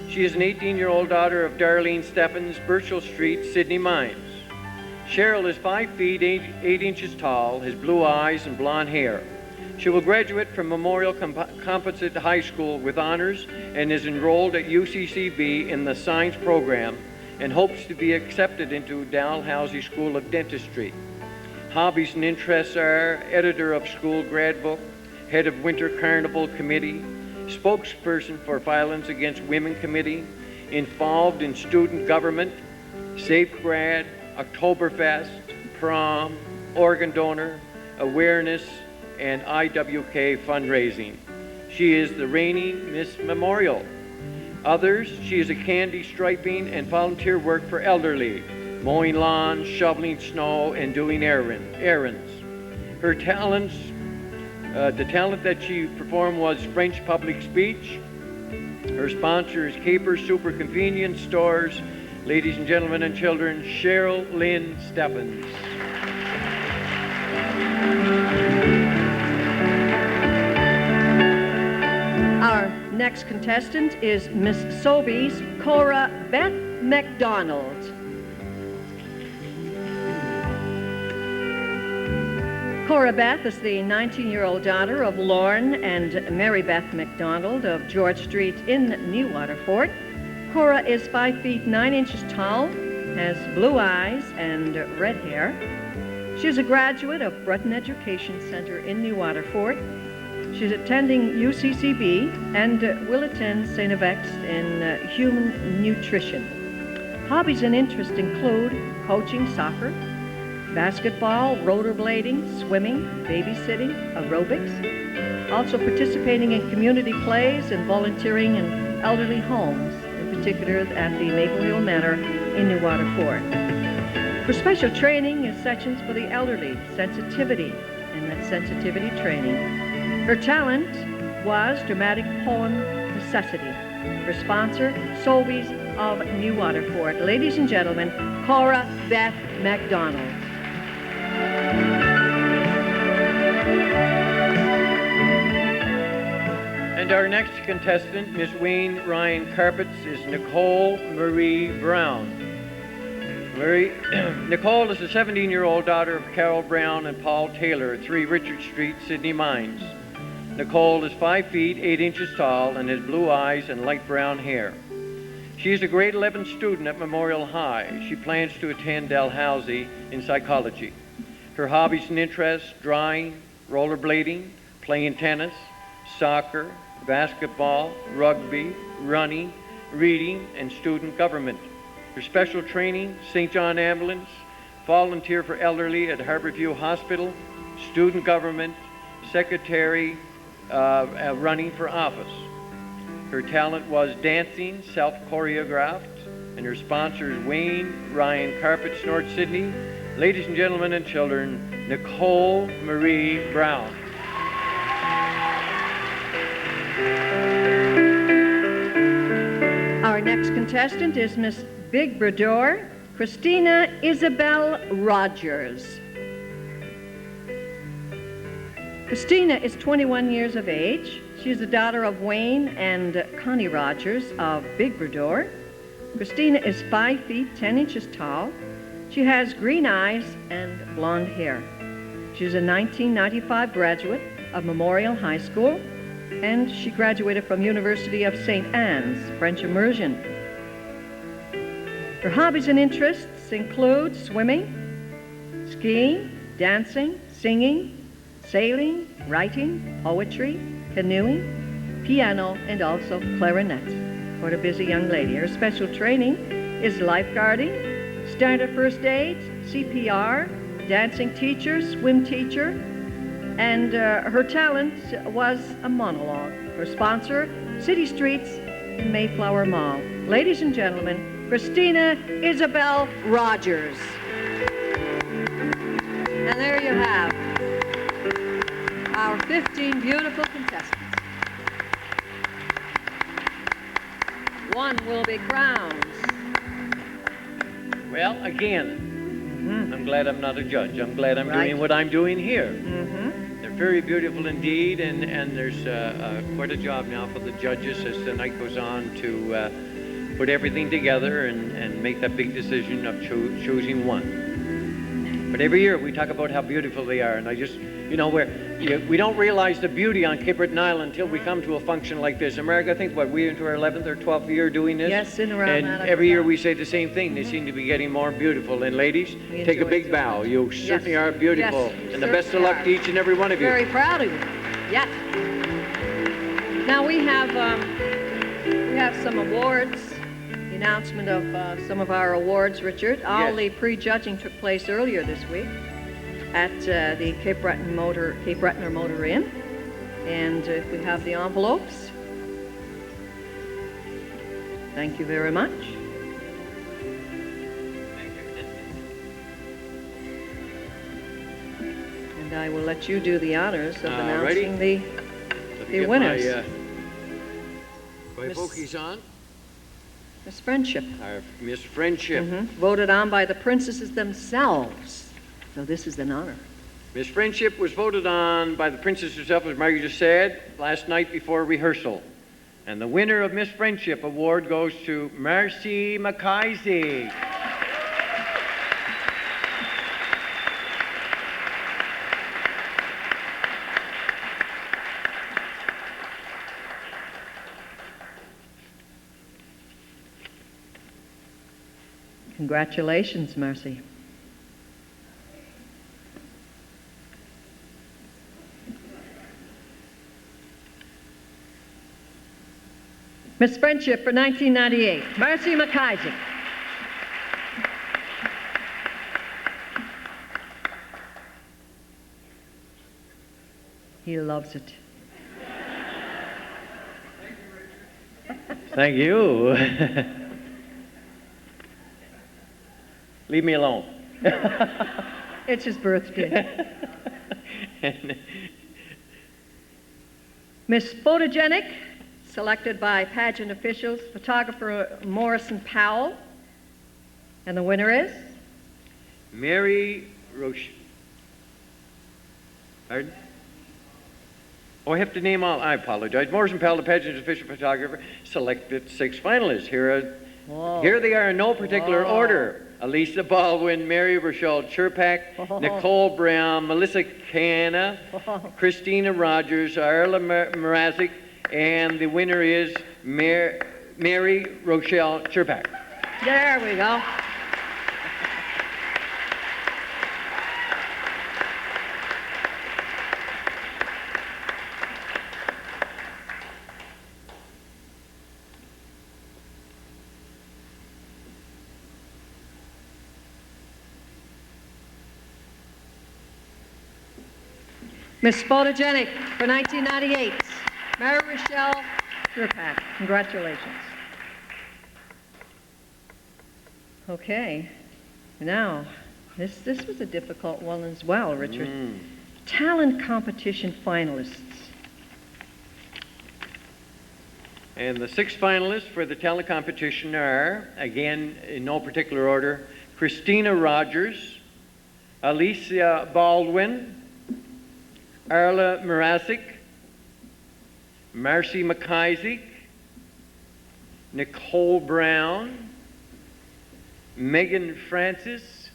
She is an 18-year-old daughter of Darlene Steffens, Birchall Street, Sydney Mines. Cheryl is 5 feet 8 inches tall, has blue eyes and blonde hair. She will graduate from Memorial Composite High School with honors and is enrolled at UCCB in the science program and hopes to be accepted into Dalhousie School of Dentistry. Hobbies and interests are editor of school grad book, head of Winter Carnival Committee, spokesperson for Violence Against Women Committee, involved in student government, Safe Grad, Oktoberfest, prom, organ donor, awareness, and IWK fundraising. She is the reigning Miss Memorial. Others, she is a candy striping and volunteer work for elderly, mowing lawns, shoveling snow, and doing errands. Her talents, the talent that she performed was French public speech. Her sponsor is Capers Super Convenience Stores. Ladies and gentlemen and children, Cheryl Lynn Stephens. Our next contestant is Miss Sobeys Cora Beth McDonald. Cora Beth is the 19-year-old daughter of Lorne and Mary Beth McDonald of George Street in New Waterford. Cora is 5 feet 9 inches tall, has blue eyes and red hair. She is a graduate of Breton Education Center in New Waterford. She's attending UCCB and will attend St. Yvette's in human nutrition. Hobbies and interests include coaching soccer, basketball, rollerblading, swimming, babysitting, aerobics, also participating in community plays and volunteering in elderly homes, in particular at the Maple Hill Manor in New Waterford. Her special training is sections for the elderly, sensitivity, and that sensitivity training. Her talent was dramatic poem necessity. Her sponsor, Sobeys of New Waterford. Ladies and gentlemen, Cora Beth McDonald. And our next contestant, Miss Wayne Ryan Carpets, is Nicole Marie Brown. Nicole is a 17-year-old daughter of Carol Brown and Paul Taylor at 3 Richard Street, Sydney Mines. Nicole is 5 feet 8 inches tall and has blue eyes and light brown hair. She is a grade 11 student at Memorial High. She plans to attend Dalhousie in psychology. Her hobbies and interests: drawing, rollerblading, playing tennis, soccer, basketball, rugby, running, reading, and student government. Her special training: St. John Ambulance, volunteer for elderly at Harborview Hospital, student government, secretary, running for office. Her talent was dancing, self-choreographed, and her sponsor is Wayne Ryan Carpets, North Sydney. Ladies and gentlemen and children, Nicole Marie Brown. Our next contestant is Miss Big Brador, Christina Isabel Rogers. Christina is 21 years of age. She is the daughter of Wayne and Connie Rogers of Big Brador. Christina is 5 feet 10 inches tall. She has green eyes and blonde hair. She is a 1995 graduate of Memorial High School, and she graduated from University of St. Anne's, French immersion. Her hobbies and interests include swimming, skiing, dancing, singing, sailing, writing, poetry, canoeing, piano, and also clarinet. What a busy young lady. Her special training is lifeguarding, standard first aid, CPR, dancing teacher, swim teacher, and her talent was a monologue. Her sponsor, City Streets in Mayflower Mall. Ladies and gentlemen, Christina Isabel Rogers. And there you have our 15 beautiful contestants. One will be crowned. Well, again, I'm glad I'm not a judge. I'm glad I'm doing what I'm doing here. They're very beautiful indeed, and there's quite a job now for the judges as the night goes on to put everything together and make that big decision of choosing one. But every year we talk about how beautiful they are, and I just, we don't realize the beauty on Cape Breton Island until we come to a function like this. America, I think, we're into our 11th or 12th year doing this? Yes, in around that. And every year we say the same thing. They seem to be getting more beautiful. And ladies, take a big bow. You certainly are beautiful. Yes, and the best of luck to each and every one of you. Very proud of you. Yes. Now we have some awards. The announcement of some of our awards, Richard. All Yes. the pre-judging took place earlier this week at the Cape Breton Motor Inn, and we have the envelopes. Thank you very much. And I will let you do the honors of announcing the winners. My Miss- focus on Miss Friendship, our Miss Friendship. voted on by the princesses themselves. So this is an honor. Miss Friendship was voted on by the princess herself, as Margie just said, last night before rehearsal. And the winner of Miss Friendship Award goes to Marcy McKaysey. Congratulations, Marcy. Miss Friendship for 1998, Marcy McKaysey. He loves it. Thank you. Leave me alone. It's his birthday. Miss Photogenic, selected by pageant officials, photographer Morrison Powell. And the winner is? Mary Roche. Pardon? Oh, I have to name all. I apologize. Morrison Powell, the pageant's official photographer, selected 6 finalists. Here they are in no particular order. Elisa Baldwin, Mary Rochelle Chirpak, Nicole Brown, Melissa Canna, Christina Rogers, Arla Mrazek, and the winner is Mary Rochelle Chirpak. There we go. Miss Photogenic for 1998, Mary Rochelle Chirpak. Congratulations. Okay, now, this was a difficult one as well, Richard. Talent competition finalists. And the 6 finalists for the talent competition are, again, in no particular order, Christina Rogers, Alicia Baldwin, Arla Mrazek, Marcy McKaysey, Nicole Brown, Megan Francis,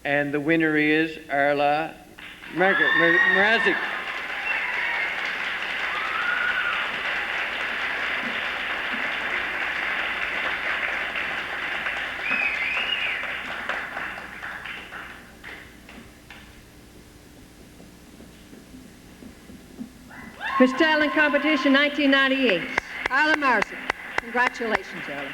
and the winner is Arla Mrazek. Miss Talent Competition 1998, Arla Mrazek. Congratulations, Arla.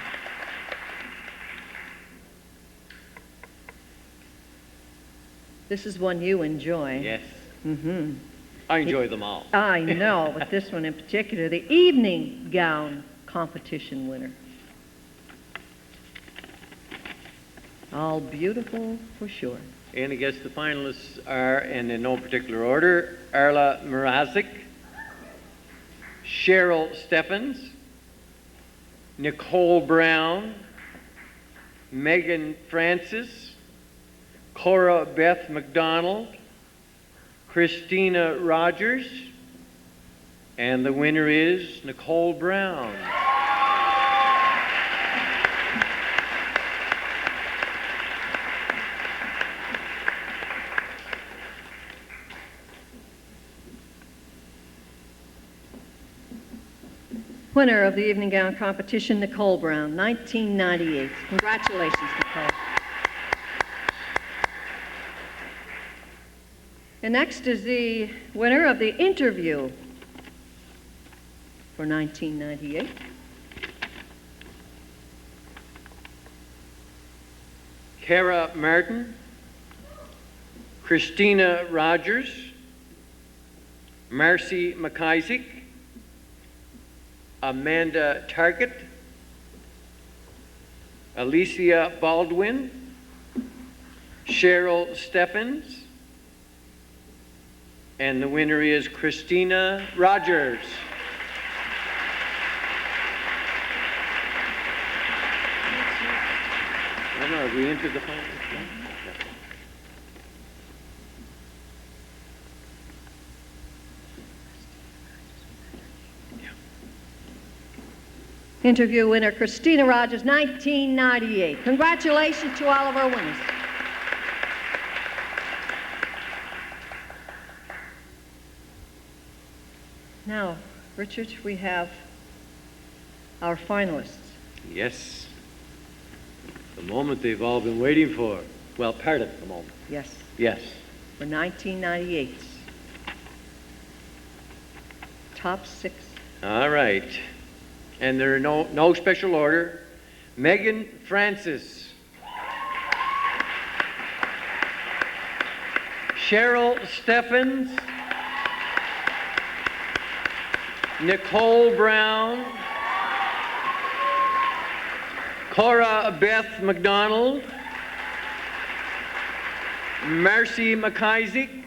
This is one you enjoy. Yes. Mm-hmm. I enjoy them all. I know, but this one in particular, the evening gown competition winner. All beautiful for sure. And I guess the finalists are, and in no particular order, Arla Mrazek, Cheryl Steffens, Nicole Brown, Megan Francis, Cora Beth McDonald, Christina Rogers, and the winner is Nicole Brown. Winner of the evening gown competition, Nicole Brown, 1998. Congratulations, Nicole. And next is the winner of the interview for 1998. Kara Martin, Christina Rogers, Marcy McIsaac, Amanda Target, Alicia Baldwin, Cheryl Steffens, and the winner is Christina Rogers. I don't know, have we entered the final? Interview winner Christina Rogers, 1998. Congratulations to all of our winners. Now, Richard, we have our finalists. Yes. The moment they've all been waiting for. Well, part of the moment. Yes, Yes. for 1998. Top 6. All right. And there are no special order. Megan Francis. Cheryl Steffens. Nicole Brown. Cora Beth McDonald. Marcy McIsaac.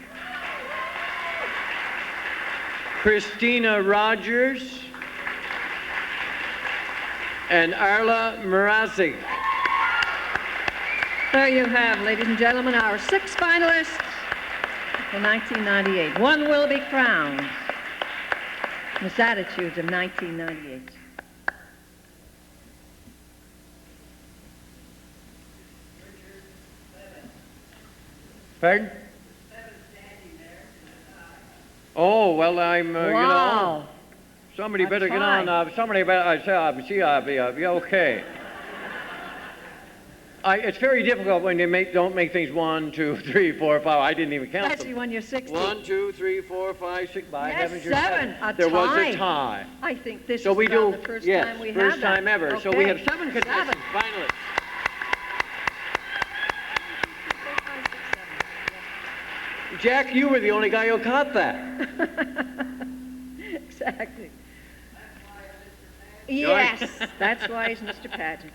Christina Rogers. And Arla Mrazek. There you have, ladies and gentlemen, our 6 finalists for 1998. One will be crowned. Miss Attitudes of 1998. Pardon? Oh, well, I'm, you know, Wow. somebody A better get tie. on, somebody better, be okay. It's very difficult when you don't make things 1, 2, 3, 4, 5. I didn't even count Especially them. when you're 60. 1, 2, 3, 4, 5, 6. By Yes, heavens, you're 7. A There was tie. a tie. I think this So is we about do, the first yes, time we first have that. time ever. Okay. So we have 7 contestants, finalists. Jack, you were the only guy who caught that. Exactly. Yes, that's why he's Mr. Pageant.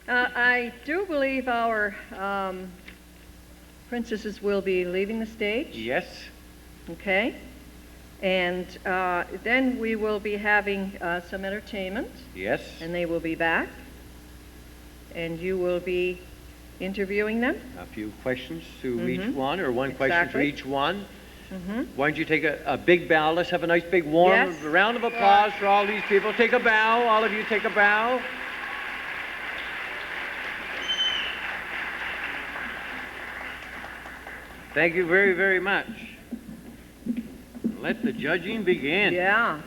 I do believe our princesses will be leaving the stage. Yes. Okay. And then we will be having some entertainment, Yes. and they will be back. And you will be interviewing them. A few questions to each one, or one question for Exactly. each one. Why don't you take a big bow? Let's have a nice big warm Yes. round of applause for all these people. Take a bow. All of you take a bow. Thank you very, very much. Let the judging begin. Yeah.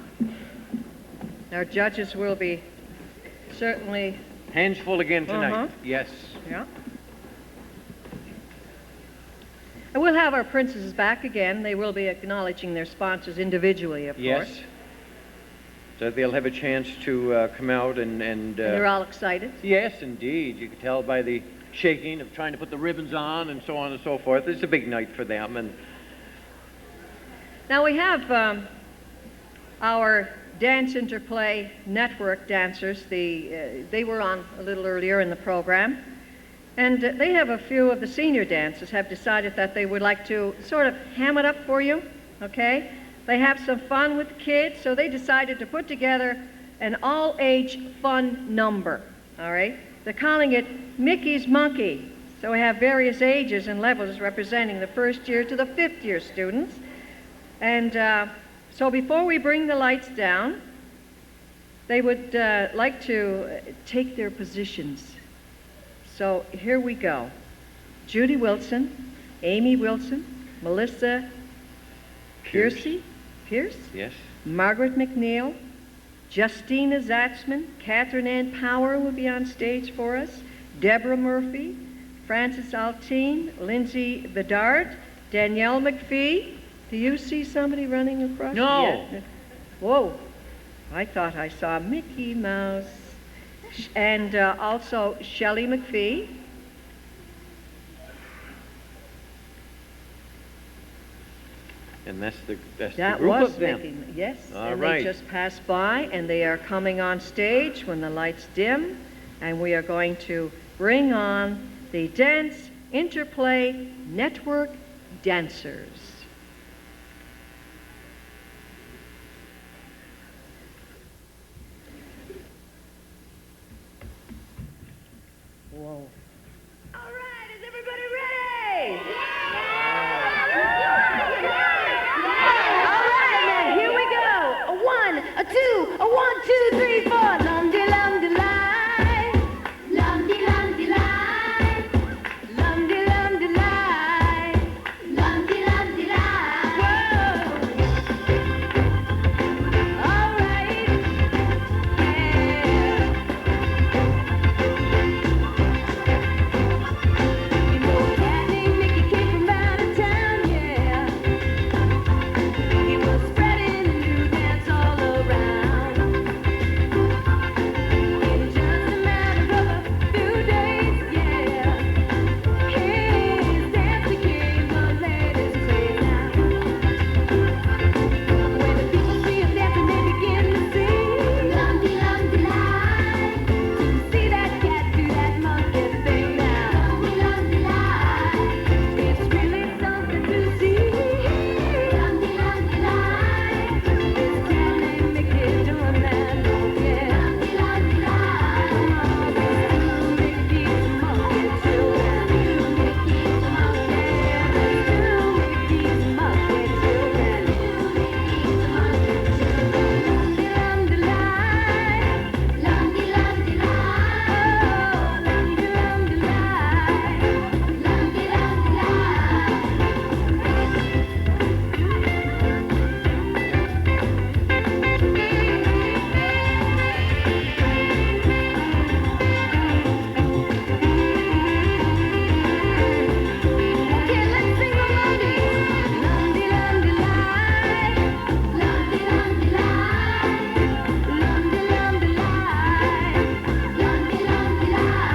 Our judges will be certainly, Hands full again tonight. Uh-huh. Yes. yeah. And we'll have our princesses back again. They will be acknowledging their sponsors individually, of Yes. course. So they'll have a chance to come out and They're all excited. yes, indeed. You can tell by the shaking of trying to put the ribbons on and so on and so forth. It's a big night for them. And Now we have our Dance Interplay Network dancers. They were on a little earlier in the program. And they have a few of the senior dancers have decided that they would like to sort of ham it up for you, okay? They have some fun with the kids, so they decided to put together an all-age fun number, all right? They're calling it Mickey's Monkey. So we have various ages and levels representing the first year to the 5th year students. And so before we bring the lights down, they would like to take their positions. So here we go. Judy Wilson, Amy Wilson, Melissa Pierce, yes. Margaret McNeil, Justina Zatzman, Catherine Ann Power will be on stage for us, Deborah Murphy, Frances Altine, Lindsay Bedard, Danielle McPhee. Do you see somebody running across? No. Yeah. Whoa. I thought I saw Mickey Mouse. And also Shelley McPhee. And that's the That group was of them. Mickey, yes. All and right. they just passed by, and they are coming on stage when the lights dim, and we are going to bring on the Dance Interplay Network Dancers. Whoa. All right, is everybody ready? All right, now here we go. A 1, a 2, a 1, 2, 3, 4. Lumdy, lumdy, lie. Lumdy, lumdy, lie. Lumdy, lumdy, lie. Lumdy, lumdy, lie. Whoa. All right. Yeah. You know a cat named Mickey came from out of town, yeah. He was spreading a new dance all around. In just a matter of a few days, yeah. His dance became the latest craze now. When the people see him dancing, they begin to sing. Lumdy, lumdy, lie. To see that cat do that monkey thing now. Lumdy, lumdy, lie. It's really something to see. Lumdy, lumdy, lie. This cat named Mickey doing that, oh yeah. Lumdy, lumdy, lie. Oh, those two Mickey's monkey children. Two Mickey's monkey. Yeah, those two Mickey's monkey children. Lumdy, lumdy, lie. Lumdy, lumdy, lie. Oh, lumdy, lumdy, lie. Lumdy, lumdy, lie. Okay, let's sing the lumdy. Lumdy, lumdy, lie. Lumdy, lumdy, lie. Lumdy, lumdy, lie. Lumdy, lumdy, lie.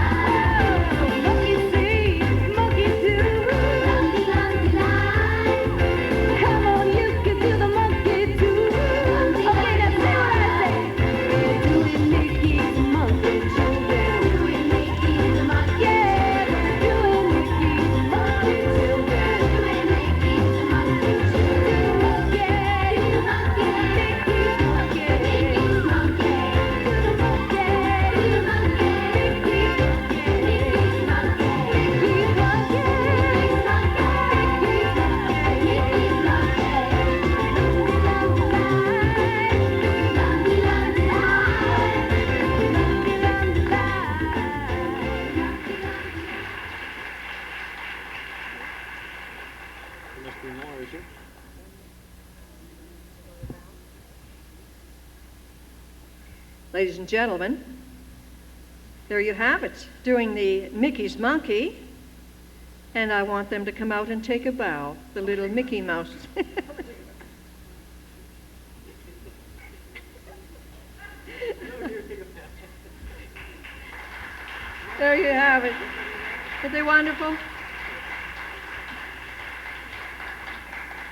Monkey see, monkey do. Lumdy, lumdy, lie. Come on, you can do the monkey too. Okay, now say what I say. Doing Mickey's monkey children. Doing Mickey's monkey. Yeah, doing Mickey's monkey children. Doing Mickey's monkey children. Yeah, do the monkey. Mickey's monkey. Mickey's monkey. Do the monkey. Do the monkey. Mickey's monkey. Mickey's monkey. Mickey's monkey. Mickey's monkey. Mickey's monkey. Lumdy, lumdy, There must be more, is there? Ladies and gentlemen, there you have it, doing the Mickey's Monkey. And I want them to come out and take a bow, the little Mickey Mouse. There you have it. Aren't they wonderful?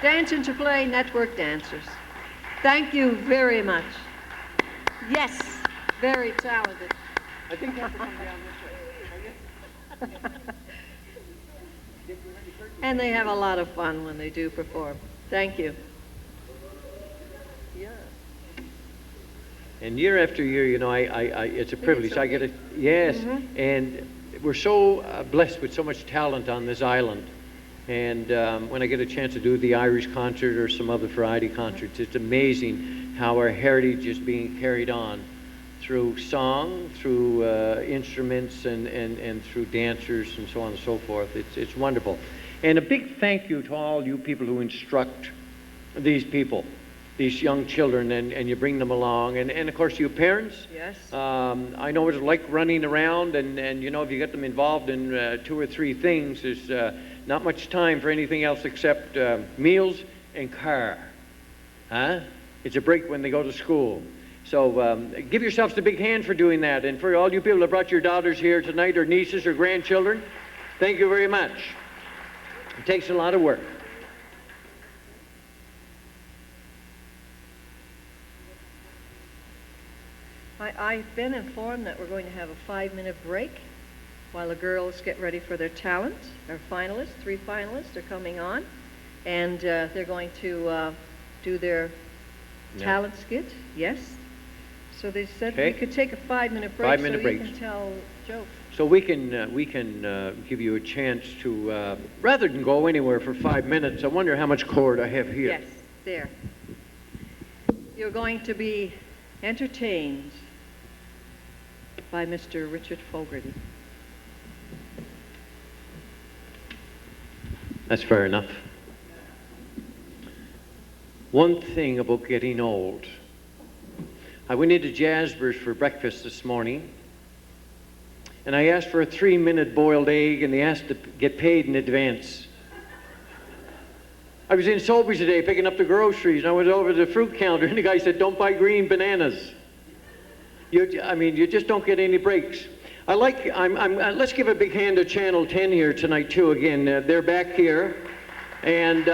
Dance Interplay Network Dancers. Thank you very much. Yes, very talented. I think you have to come down this way. And they have a lot of fun when they do perform. Thank you. Yeah. And year after year, you know, it's a privilege. so I get it. Yes, Mhm. and we're so blessed with so much talent on this island. And when I get a chance to do the Irish concert or some other variety concerts, it's amazing how our heritage is being carried on through song, through instruments, and through dancers, and so on and so forth. It's wonderful. And a big thank you to all you people who instruct these people, these young children, and you bring them along. And of course, you parents. Yes. I know what it's like running around, and you know, if you get them involved in 2 or 3 things, there's not much time for anything else except meals and car. Huh? It's a break when they go to school. So give yourselves a big hand for doing that. And for all you people that brought your daughters here tonight, or nieces or grandchildren, thank you very much. It takes a lot of work. I've been informed that we're going to have a 5-minute break while the girls get ready for their talent. Our finalists, 3 finalists, are coming on, and they're going to do their talent skit. Yes. So they said we could take a 5-minute break. 5-minute so you breaks. can tell jokes. So we can give you a chance to, rather than go anywhere for 5 minutes, I wonder how much cord I have here. Yes, there. You're going to be entertained by Mr. Richard Fogarty. That's fair enough. One thing about getting old. I went into Jasper's for breakfast this morning, and I asked for a 3-minute boiled egg, and they asked to get paid in advance. I was in Sobeys today picking up the groceries, and I went over to the fruit counter, and the guy said, "Don't buy green bananas." You just don't get any breaks. Let's give a big hand to Channel 10 here tonight, too, again. They're back here. And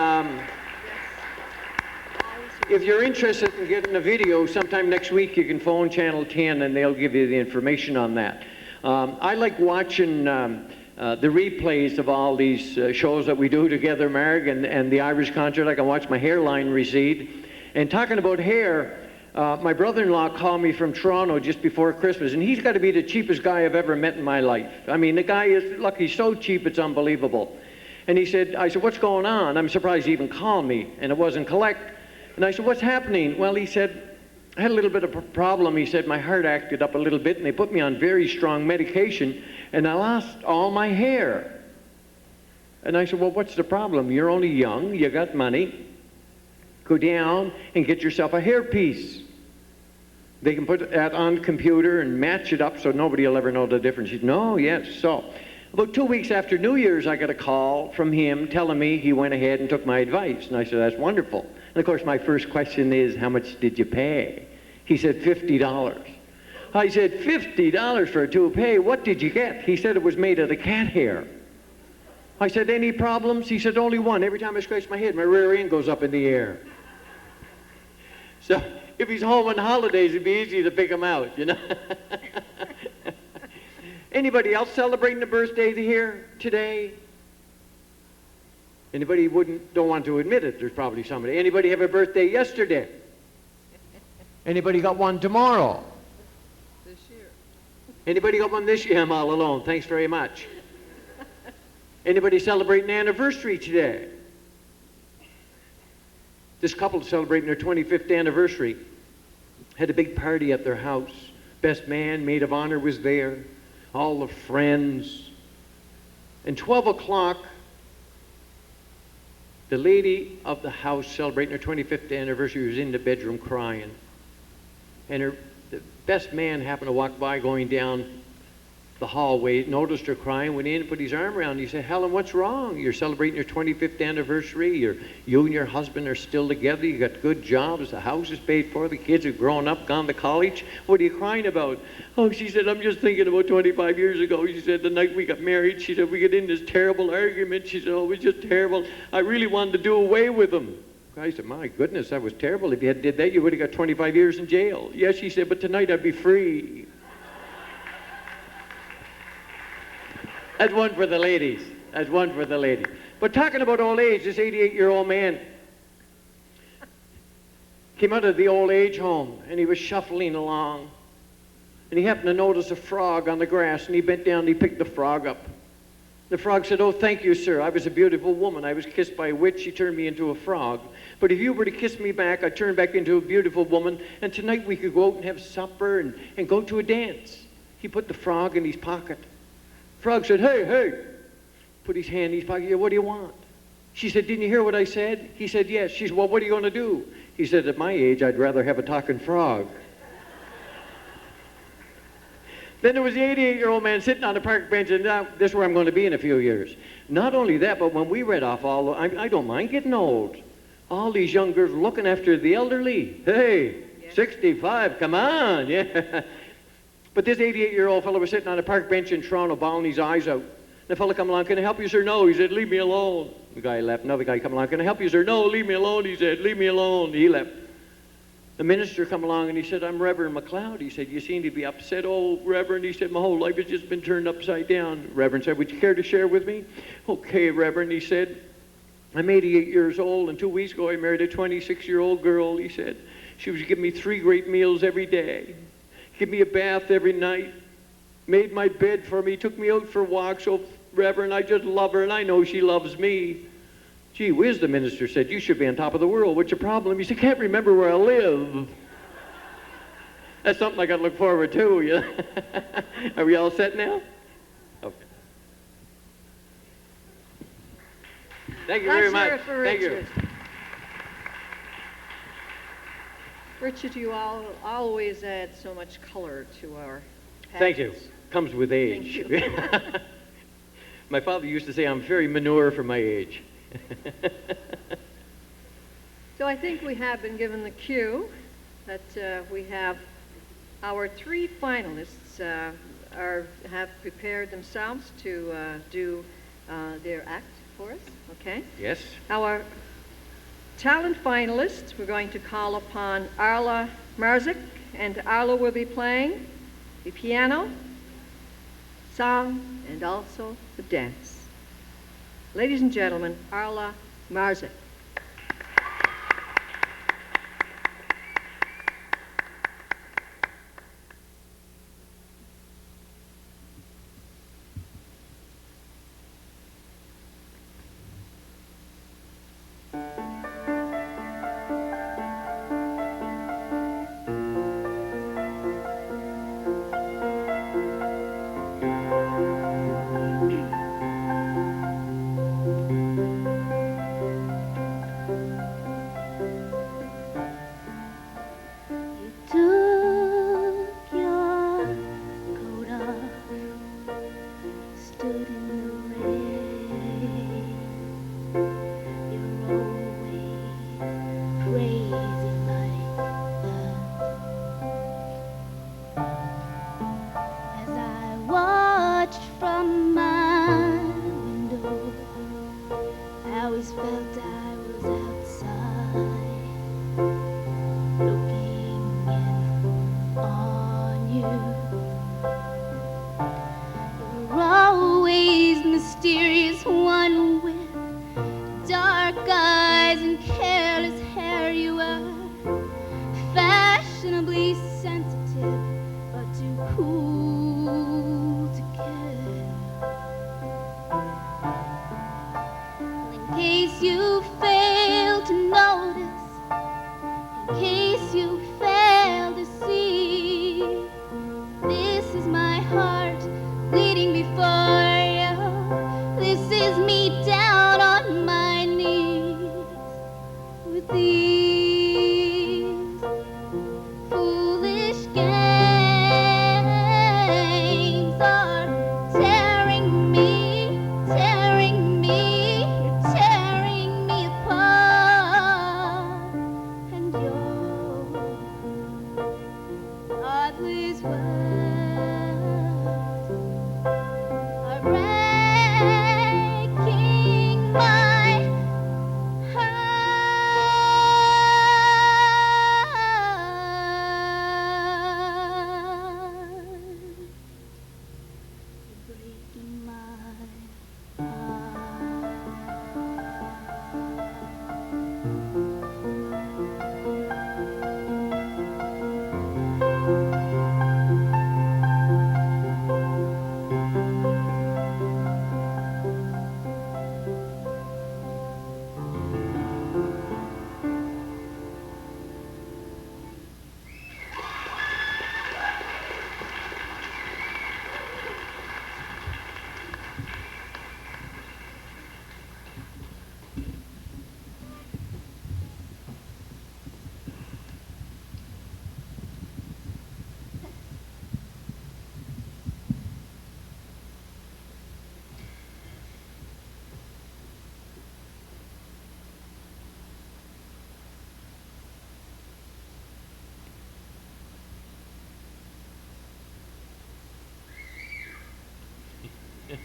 if you're interested in getting a video, sometime next week you can phone Channel 10 and they'll give you the information on that. I like watching the replays of all these shows that we do together, Marg, and the Irish concert. I can watch my hairline recede. And talking about hair, my brother-in-law called me from Toronto just before Christmas, and he's got to be the cheapest guy I've ever met in my life. I mean, the guy is, look, he's so cheap, it's unbelievable. And I said, "What's going on?" I'm surprised he even called me, and it wasn't collect. And I said, "What's happening?" Well, he said, "I had a little bit of a problem." He said, "My heart acted up a little bit, and they put me on very strong medication, and I lost all my hair." And I said, "Well, what's the problem? You're only young, you got money. Go down and get yourself a hairpiece. They can put that on the computer and match it up so nobody will ever know the difference." He said, "No, yes." So about 2 weeks after New Year's, I got a call from him telling me he went ahead and took my advice. And I said, "That's wonderful." And of course, my first question is, "How much did you pay?" He said, $50. I said, $50 for a toupee? What did you get? He said it was made of the cat hair. I said, "Any problems?" He said, "Only one. Every time I scratch my head, my rear end goes up in the air." So if he's home on holidays, it'd be easy to pick him out, you know. Anybody else celebrating a birthday here today? Anybody don't want to admit it? There's probably somebody. Anybody have a birthday yesterday? Anybody got one tomorrow? This year. Anybody got one this year? I'm all alone. Thanks very much. Anybody celebrating an anniversary today? This couple celebrating their 25th anniversary. Had a big party at their house. Best man, maid of honor was there. All the friends. And 12 o'clock, the lady of the house celebrating her 25th anniversary was in the bedroom crying. And the best man happened to walk by going down the hallway, noticed her crying, went in and put his arm around her. He said, "Helen, what's wrong? You're celebrating your 25th anniversary. You and your husband are still together. You got good jobs. The house is paid for. The kids have grown up, gone to college. What are you crying about?" "Oh," she said, "I'm just thinking about 25 years ago." She said, "The night we got married," she said, "we got in this terrible argument." She said, "Oh, it was just terrible. I really wanted to do away with him." I said, "My goodness, that was terrible. If you had did that, you would have got 25 years in jail." "Yes," she said, "but tonight I'd be free." That's one for the ladies. That's one for the ladies. But talking about old age, this 88-year-old man came out of the old age home, and he was shuffling along. And he happened to notice a frog on the grass, and he bent down and he picked the frog up. The frog said, "Oh, thank you, sir. I was a beautiful woman. I was kissed by a witch. She turned me into a frog. But if you were to kiss me back, I'd turn back into a beautiful woman, and tonight we could go out and have supper and go to a dance." He put the frog in his pocket. Frog said, "Hey, hey." Put his hand in his pocket. "Yeah, what do you want?" She said, "Didn't you hear what I said?" He said, "Yes." She said, "Well, what are you going to do?" He said, "At my age, I'd rather have a talking frog." Then there was the 88-year-old man sitting on the park bench, and now this is where I'm going to be in a few years. Not only that, but when we read off I don't mind getting old. All these young girls looking after the elderly. Hey, Yes. 65, come on, yeah. But this 88-year-old fellow was sitting on a park bench in Toronto, bawling his eyes out. The fellow come along, can I help you, sir? No, he said, leave me alone. The guy left. Another guy come along, can I help you, sir? No, leave me alone, he said, leave me alone. He left. The minister come along and he said, I'm Reverend McLeod. He said, you seem to be upset. Oh, Reverend, he said, my whole life has just been turned upside down. Reverend said, would you care to share with me? Okay, Reverend, he said, I'm 88 years old, and 2 weeks ago I married a 26-year-old girl, he said. She was giving me 3 great meals every day, give me a bath every night, made my bed for me, took me out for walks. Oh, Reverend, I just love her, and I know she loves me. Gee whiz, the minister said, you should be on top of the world. What's your problem? He said, can't remember where I live. That's something I got to look forward to. Yeah. Are we all set now? Okay. Thank you very much. Let's hear it for Thank Richard. you. Richard, you always add so much color to our Thank you. pageants. Comes with age. Thank you. My father used to say I'm very manure for my age. So I think we have been given the cue that we have our 3 finalists have prepared themselves to do their act for us. Okay. Yes. Our talent finalists, we're going to call upon Arla Marzik, and Arla will be playing the piano, song, and also the dance. Ladies and gentlemen, Arla Marzik. Then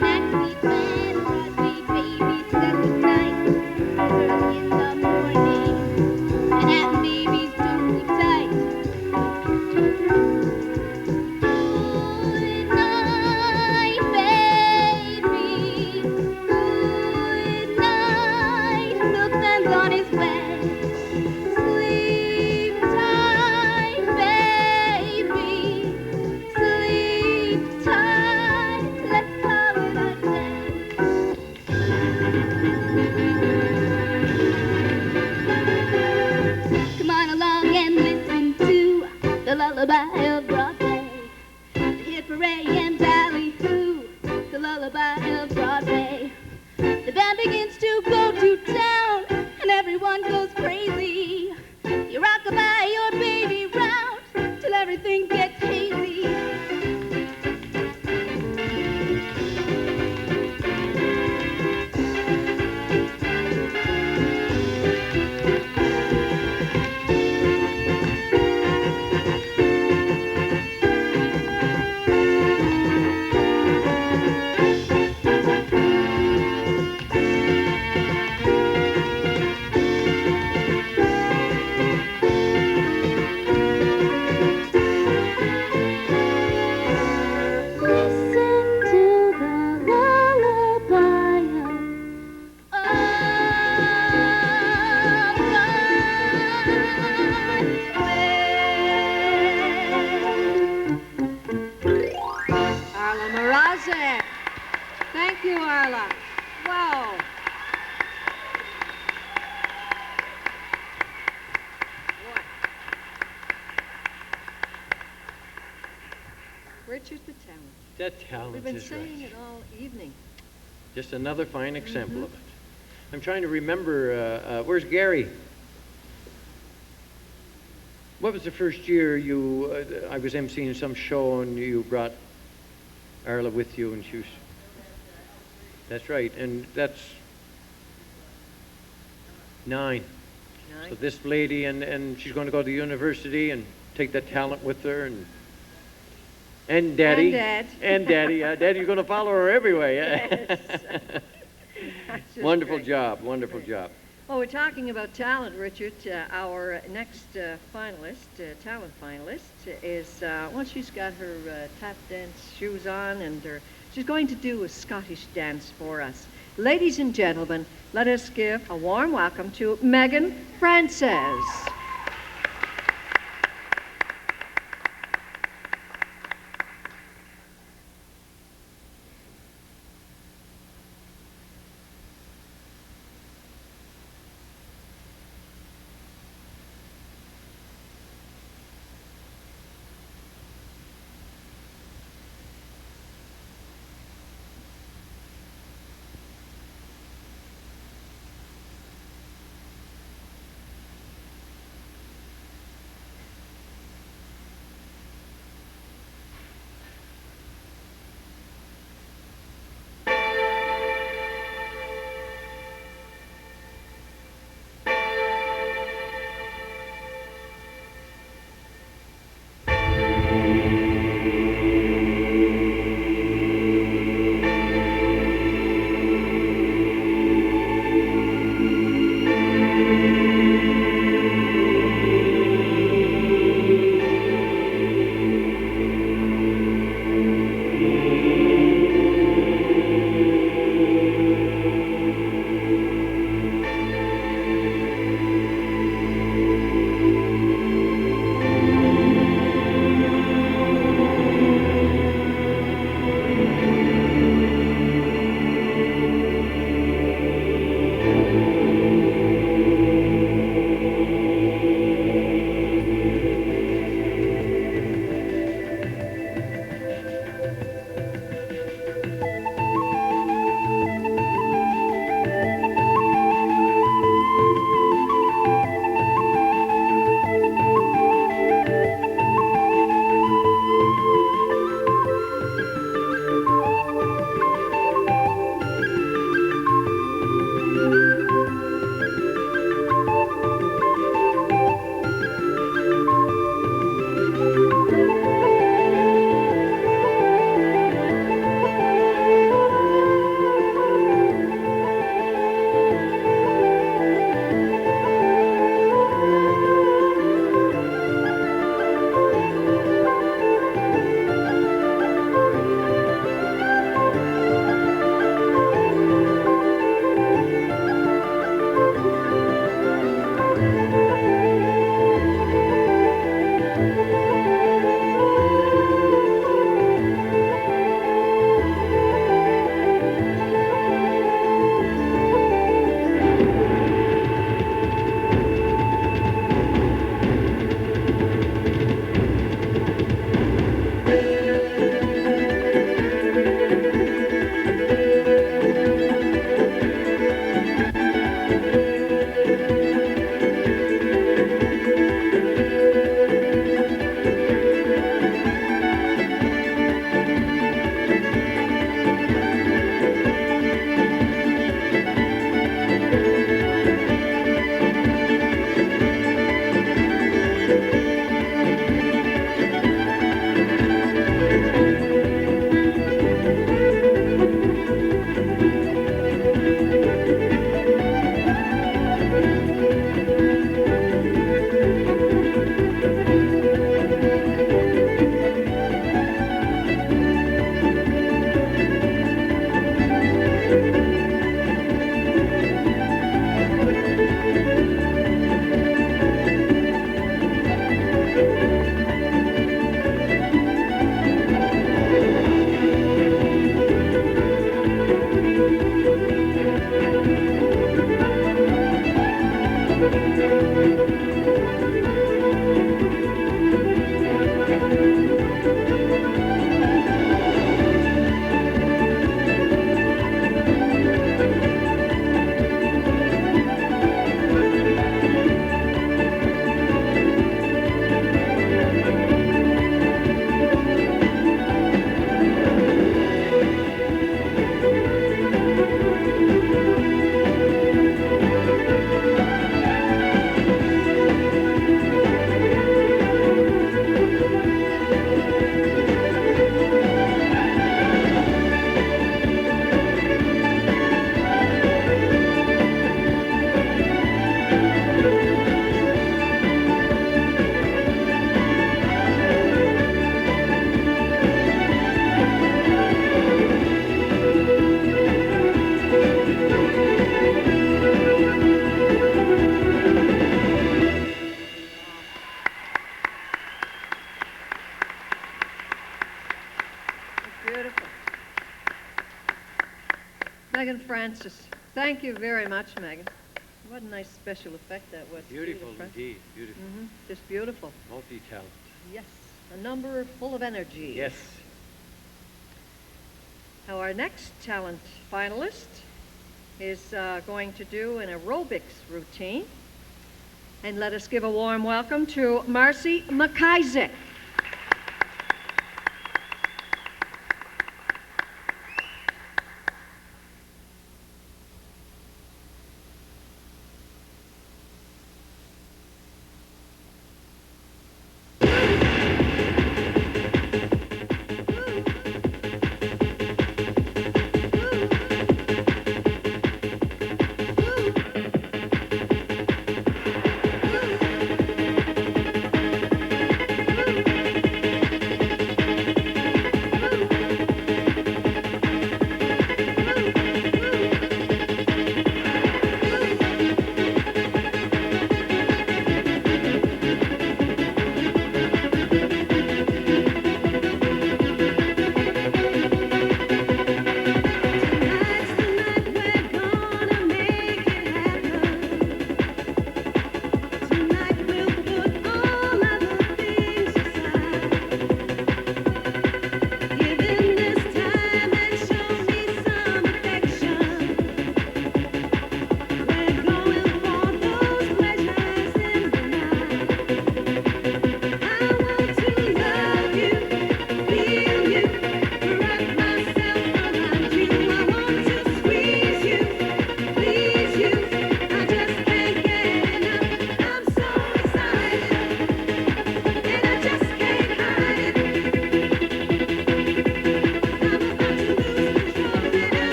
next we went, but we babysat the night. Early in the morning, and having babies don't sleep tight. Good night, baby. Good night. Milkman's on his way. Sleep tight, baby. Sleep tight. Let's call it a day. Come on along and listen to the lullaby of Broadway. The hit for Ray and Ballyhoo, the lullaby of Broadway. The band begins to go to town, and everyone goes crazy. You rock-a-bye your baby round till everything gets hazy. Listen to the lullaby of Broadway. Arla Marazek. Thank you, Arla. Wow. Boy. Richard the talent. That talent We've been is saying right. it all evening. Just another fine example of it. I'm trying to remember, where's Gary? What was the first year I was emceeing some show and you brought Arla with you and she was, that's right, and that's 9. So this lady, and she's going to go to university and take that talent with her, and Daddy. And Dad. And Daddy. Daddy's going to follow her everywhere. Yes. That's just Wonderful great. job, wonderful job. Well, we're talking about talent, Richard. Our next finalist, talent finalist, is, well, she's got her tap dance shoes on, and she's going to do a Scottish dance for us. Ladies and gentlemen, let us give a warm welcome to Megan Frances. Francis. Thank you very much, Megan. What a nice special effect that was. Beautiful Francis. indeed, beautiful. Just beautiful. Multi-talent. Yes, a number full of energy. Yes. Now, our next talent finalist is going to do an aerobics routine. And let us give a warm welcome to Marcy McIsaac.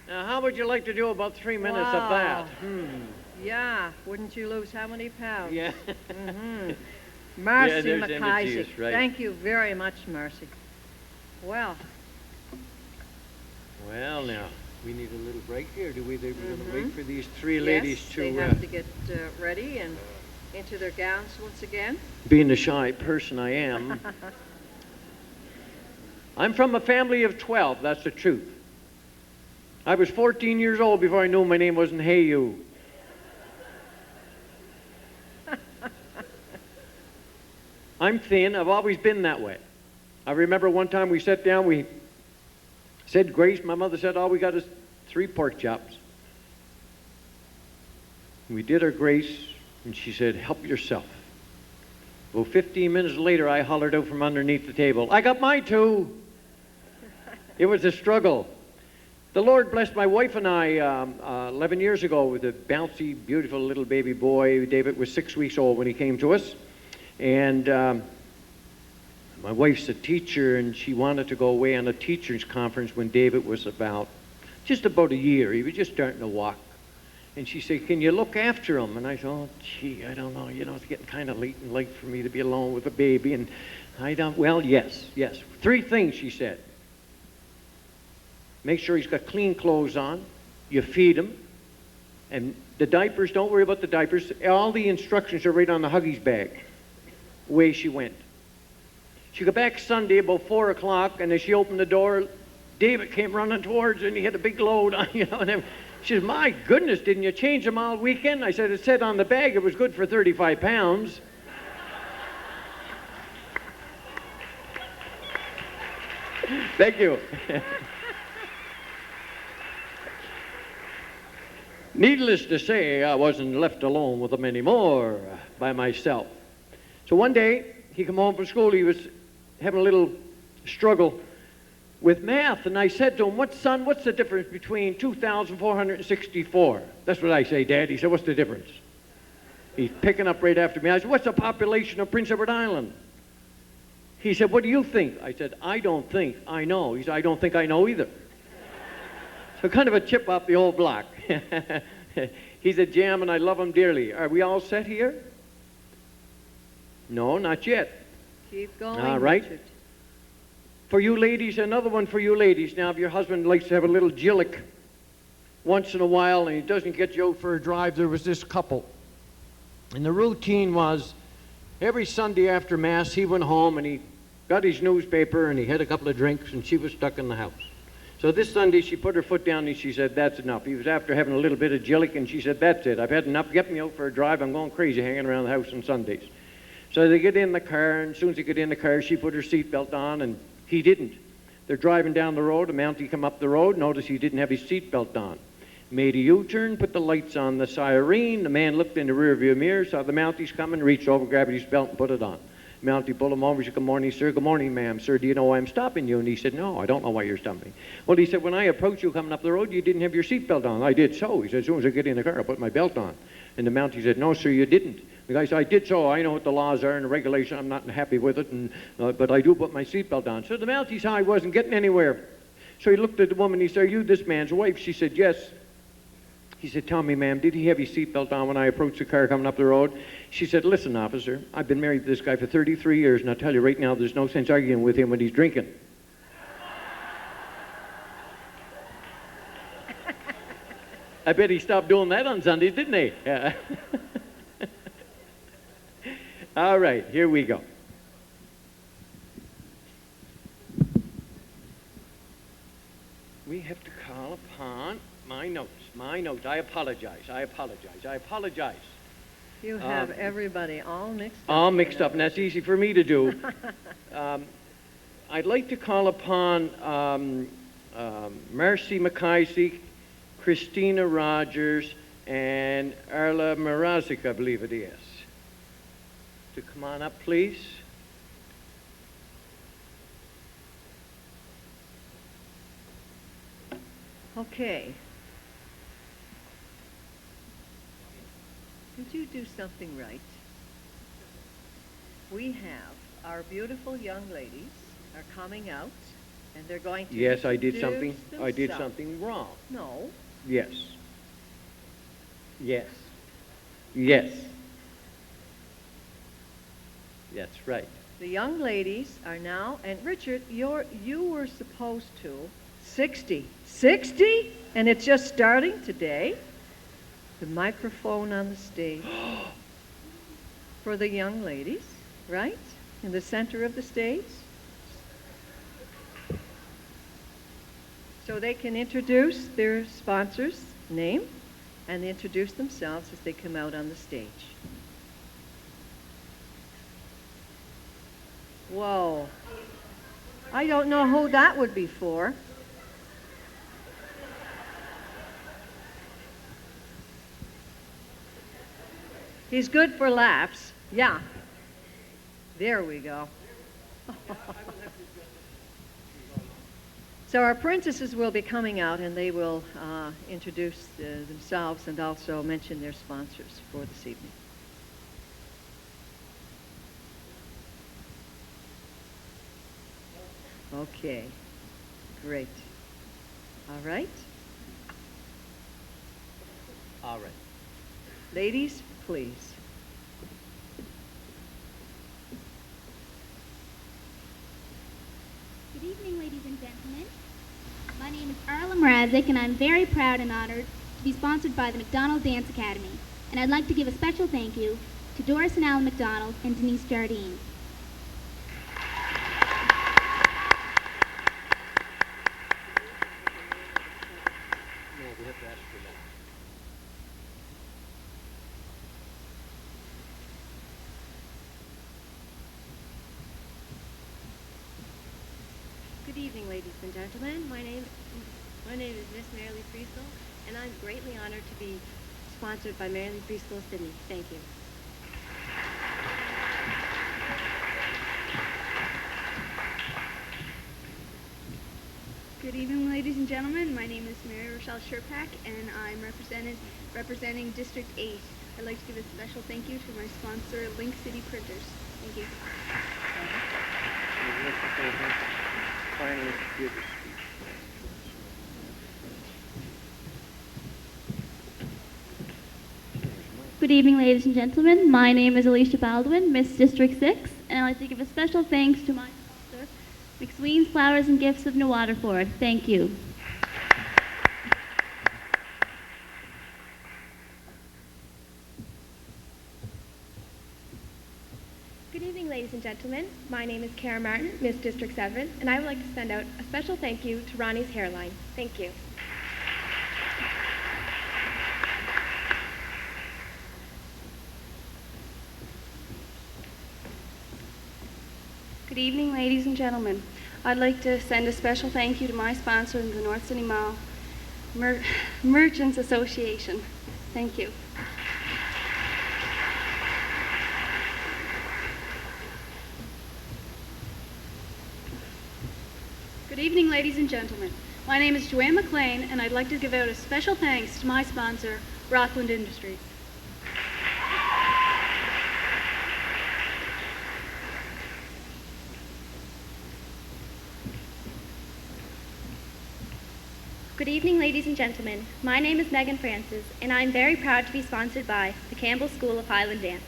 Now, how would you like to do about 3 minutes of that? Yeah, wouldn't you lose how many pounds? Yeah. Marcy there's energy McIsaac. use, right. Thank you very much, Marcy. Well, Well, now, we need a little break here. Do we? We're going to wait for these three yes, ladies to... they have to get ready and into their gowns once again. Being the shy person I am, I'm from a family of 12, that's the truth. I was 14 years old before I knew my name wasn't Hey You. I'm thin, I've always been that way. I remember one time we sat down, we said grace, my mother said, all we got is 3 pork chops. We did our grace, and she said, help yourself. Well, 15 minutes later, I hollered out from underneath the table, I got mine too. It was a struggle. The Lord blessed my wife and I 11 years ago with a bouncy, beautiful little baby boy. David was 6 weeks old when he came to us. And my wife's a teacher, and she wanted to go away on a teacher's conference when David was just about a year. He was just starting to walk. And she said, can you look after him? And I thought, oh, gee, I don't know. You know, it's getting kind of late in life for me to be alone with a baby. And I don't, well, yes. 3 things, she said. Make sure he's got clean clothes on. You feed him. And the diapers, don't worry about the diapers. All the instructions are right on the Huggies bag. Away she went. She got back Sunday about 4 o'clock, and as she opened the door, David came running towards her, and he had a big load on, you know. And she said, my goodness, didn't you change them all weekend? I said, it said on the bag it was good for 35 pounds. Thank you. Needless to say, I wasn't left alone with them anymore by myself. So one day, he came home from school. He was having a little struggle with math. And I said to him, son, what's the difference between 2,464? That's what I say, Dad. He said, what's the difference? He's picking up right after me. I said, what's the population of Prince Edward Island? He said, what do you think? I said, I don't think, I know. He said, I don't think I know either. So kind of a chip off the old block. He's a gem, and I love him dearly. Are we all set here? No, not yet. Keep going, All right. Richard. For you ladies, another one for you ladies. Now, if your husband likes to have a little jillick once in a while and he doesn't get you out for a drive, there was this couple. And the routine was every Sunday after Mass, he went home and he got his newspaper and he had a couple of drinks and she was stuck in the house. So this Sunday, she put her foot down and she said, that's enough. He was after having a little bit of jillick and she said, that's it. I've had enough. Get me out for a drive. I'm going crazy hanging around the house on Sundays. So they get in the car, and as soon as they get in the car, she put her seatbelt on, and he didn't. They're driving down the road. A Mountie come up the road, noticed he didn't have his seatbelt on. Made a U-turn, put the lights on the siren. The man looked in the rearview mirror, saw the Mountie's coming, reached over, grabbed his belt, and put it on. Mountie pulled him over. He said, good morning, sir. Good morning, ma'am. Sir, do you know why I'm stopping you? And he said, no, I don't know why you're stopping me. Well, he said, when I approached you coming up the road, you didn't have your seatbelt on. I did so. He said, as soon as I get in the car, I put my belt on. And the Mountie said, no, sir, you didn't. The guy said, I did so. I know what the laws are and the regulation. I'm not happy with it, but I do put my seatbelt on. So the Mountie saw I wasn't getting anywhere. So he looked at the woman. He said, are you this man's wife? She said, yes. He said, tell me, ma'am, did he have his seatbelt on when I approached the car coming up the road? She said, listen, officer, I've been married to this guy for 33 years, and I'll tell you right now, there's no sense arguing with him when he's drinking. I bet he stopped doing that on Sundays, didn't he? Yeah. All right, here we go. We have to call upon my notes. I apologize. You have everybody all mixed up. All mixed up, and that's easy for me to do. I'd like to call upon Marcy McIsaac, Christina Rogers, and Arla Marazic, I believe it is. To come on up, please. Okay. Did you do something right? We have our beautiful young ladies are coming out, and they're going to Yes, I did introduce something. I did themselves. something wrong. No. Yes. Yes. Yes. That's right. The young ladies are now, and Richard, you were supposed to 60, and it's just starting today. The microphone on the stage for the young ladies, right? In the center of the stage. So they can introduce their sponsor's name and introduce themselves as they come out on the stage. Whoa. I don't know who that would be for. He's good for laughs. Yeah. There we go. So our princesses will be coming out, and they will introduce themselves and also mention their sponsors for this evening. Okay. Great. All right. All right. Ladies, please. Good evening, ladies and gentlemen. My name is Arla Mrazik, and I'm very proud and honored to be sponsored by the McDonald Dance Academy. And I'd like to give a special thank you to Doris and Alan McDonald and Denise Jardine. Good evening, ladies and gentlemen. My name is Miss Marilee Priestel, and I'm greatly honored to be sponsored by Marilee Priestel Sydney. Thank you. Good evening, ladies and gentlemen. My name is Mary Rochelle Sherpak, and I'm representing District 8. I'd like to give a special thank you to my sponsor, Link City Printers. Thank you. Good evening, ladies and gentlemen. My name is Alicia Baldwin, Miss District 6, and I'd like to give a special thanks to my sponsor, McSween's Flowers and Gifts of New Waterford. Thank you. Good evening, ladies and gentlemen. My name is Kara Martin, Miss District 7, and I would like to send out a special thank you to Ronnie's Hairline. Thank you. Good evening, ladies and gentlemen. I'd like to send a special thank you to my sponsor, the North City Mall Merchants Association. Thank you. Good evening, ladies and gentlemen. My name is Joanne McLean, and I'd like to give out a special thanks to my sponsor, Rockland Industries. Good evening, ladies and gentlemen. My name is Megan Francis, and I'm very proud to be sponsored by the Campbell School of Highland Dance.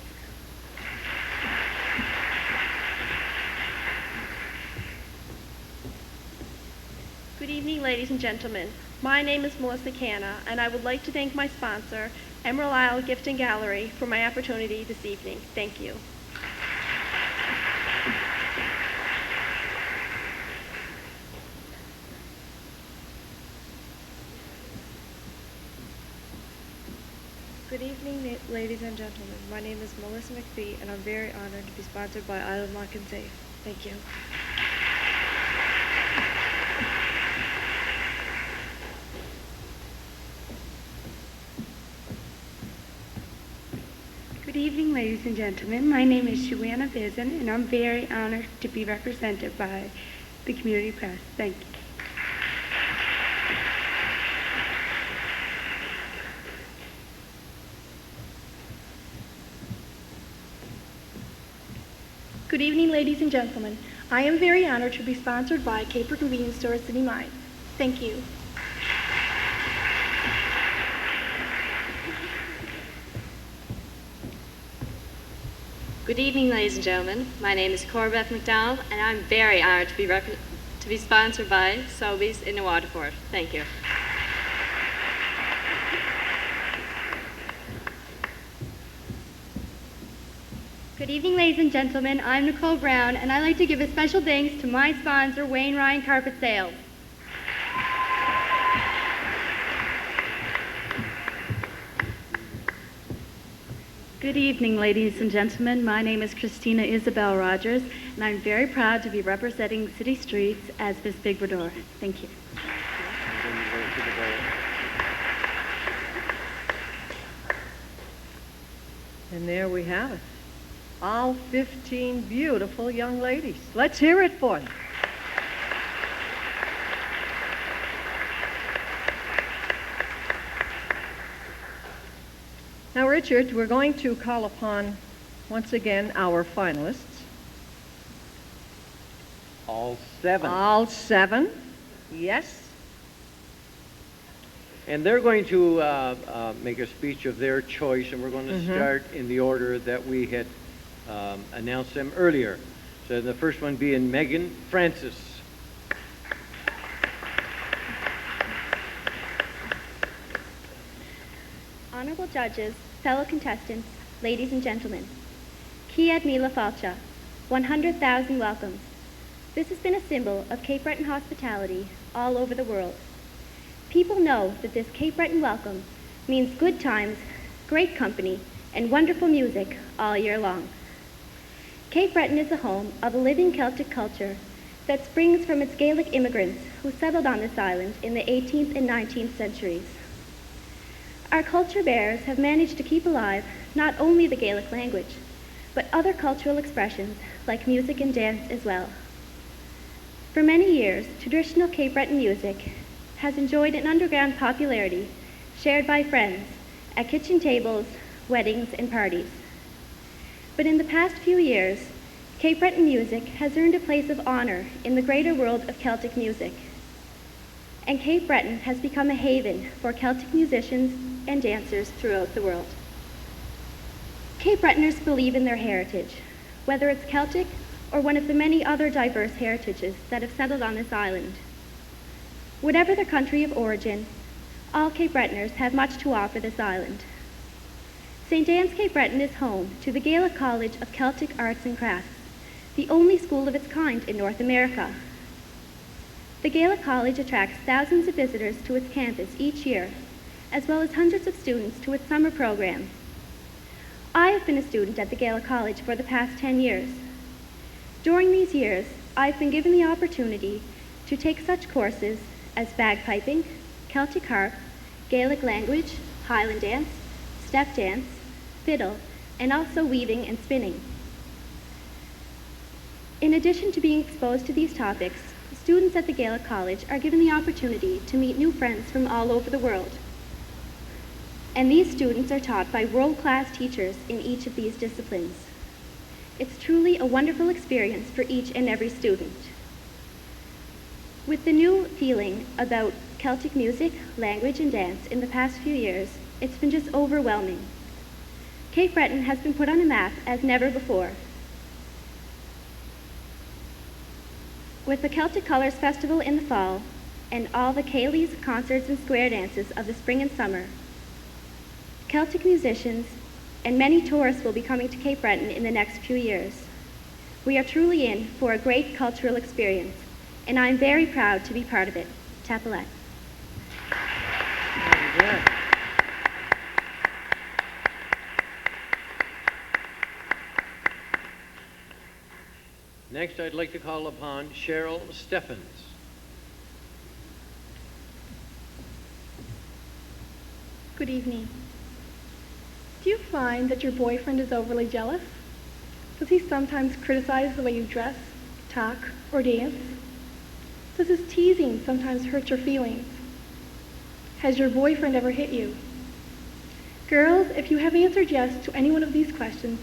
Good evening, ladies and gentlemen. My name is Melissa Canna, and I would like to thank my sponsor, Emerald Isle Gift and Gallery, for my opportunity this evening. Thank you. Good evening, ladies and gentlemen. My name is Melissa McPhee, and I'm very honored to be sponsored by Island Lock and Safe. Thank you. Good evening, ladies and gentlemen. My name is Joanna Vizen, and I'm very honored to be represented by the Community Press. Thank you. Good evening, ladies and gentlemen. I am very honored to be sponsored by Caper Convenience Store City Mine. Thank you. Good evening, ladies and gentlemen. My name is Corbeth McDonald, and I'm very honored to be sponsored by Sobeys in New Waterford. Thank you. Good evening, ladies and gentlemen. I'm Nicole Brown, and I'd like to give a special thanks to my sponsor, Wayne Ryan Carpet Sales. Good evening, ladies and gentlemen. My name is Christina Isabel Rogers, and I'm very proud to be representing City Streets as Miss Big Brador. Thank you. And there we have it. All 15 beautiful young ladies. Let's hear it for them. Now, Richard, we're going to call upon, once again, our finalists. All 7. All 7, yes. And they're going to make a speech of their choice, and we're going to start in the order that we had announced them earlier. So the first one being Megan Francis. Honorable judges, fellow contestants, ladies and gentlemen. Kiad Mila Falcha, 100,000 welcomes. This has been a symbol of Cape Breton hospitality all over the world. People know that this Cape Breton welcome means good times, great company, and wonderful music all year long. Cape Breton is the home of a living Celtic culture that springs from its Gaelic immigrants who settled on this island in the 18th and 19th centuries. Our culture bearers have managed to keep alive not only the Gaelic language, but other cultural expressions like music and dance as well. For many years, traditional Cape Breton music has enjoyed an underground popularity shared by friends at kitchen tables, weddings, and parties. But in the past few years, Cape Breton music has earned a place of honor in the greater world of Celtic music. And Cape Breton has become a haven for Celtic musicians and dancers throughout the world. Cape Bretoners believe in their heritage, whether it's Celtic or one of the many other diverse heritages that have settled on this island. Whatever their country of origin, all Cape Bretoners have much to offer this island. St. Anne's Cape Breton is home to the Gaelic College of Celtic Arts and Crafts, the only school of its kind in North America. The Gaelic College attracts thousands of visitors to its campus each year, as well as hundreds of students to its summer program. I have been a student at the Gaelic College for the past 10 years. During these years, I've been given the opportunity to take such courses as bagpiping, Celtic harp, Gaelic language, Highland dance, step dance, fiddle, and also weaving and spinning. In addition to being exposed to these topics, students at the Gaelic College are given the opportunity to meet new friends from all over the world. And these students are taught by world-class teachers in each of these disciplines. It's truly a wonderful experience for each and every student. With the new feeling about Celtic music, language, and dance in the past few years, it's been just overwhelming. Cape Breton has been put on a map as never before. With the Celtic Colours Festival in the fall, and all the ceilidhs, concerts, and square dances of the spring and summer, Celtic musicians and many tourists will be coming to Cape Breton in the next few years. We are truly in for a great cultural experience, and I'm very proud to be part of it. Tapalet. Very good. Next, I'd like to call upon Cheryl Steffens. Good evening. Do you find that your boyfriend is overly jealous? Does he sometimes criticize the way you dress, talk, or dance? Does his teasing sometimes hurt your feelings? Has your boyfriend ever hit you? Girls, if you have answered yes to any one of these questions,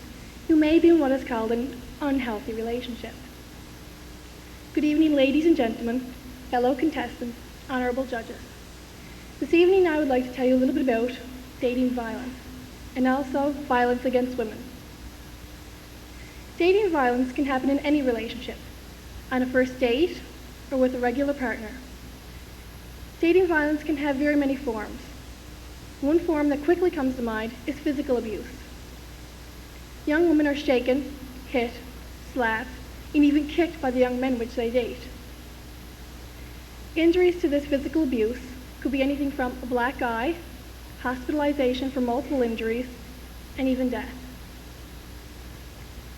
you may be in what is called an unhealthy relationship. Good evening, ladies and gentlemen, fellow contestants, honorable judges. This evening I would like to tell you a little bit about dating violence, and also violence against women. Dating violence can happen in any relationship, on a first date or with a regular partner. Dating violence can have very many forms. One form that quickly comes to mind is physical abuse. Young women are shaken, hit, slapped, and even kicked by the young men which they date. Injuries to this physical abuse could be anything from a black eye, hospitalization for multiple injuries, and even death.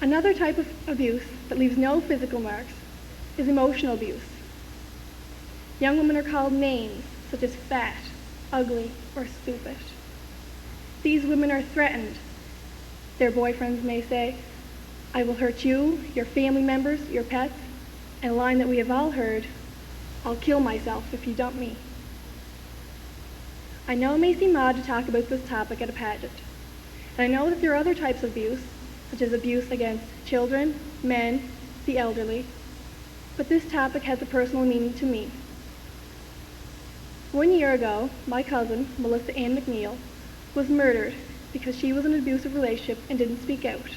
Another type of abuse that leaves no physical marks is emotional abuse. Young women are called names such as fat, ugly, or stupid. These women are threatened. Their boyfriends may say, "I will hurt you, your family members, your pets," and a line that we have all heard, "I'll kill myself if you dump me." I know it may seem odd to talk about this topic at a pageant, and I know that there are other types of abuse, such as abuse against children, men, the elderly, but this topic has a personal meaning to me. 1 year ago, my cousin, Melissa Ann McNeil, was murdered because she was in an abusive relationship and didn't speak out.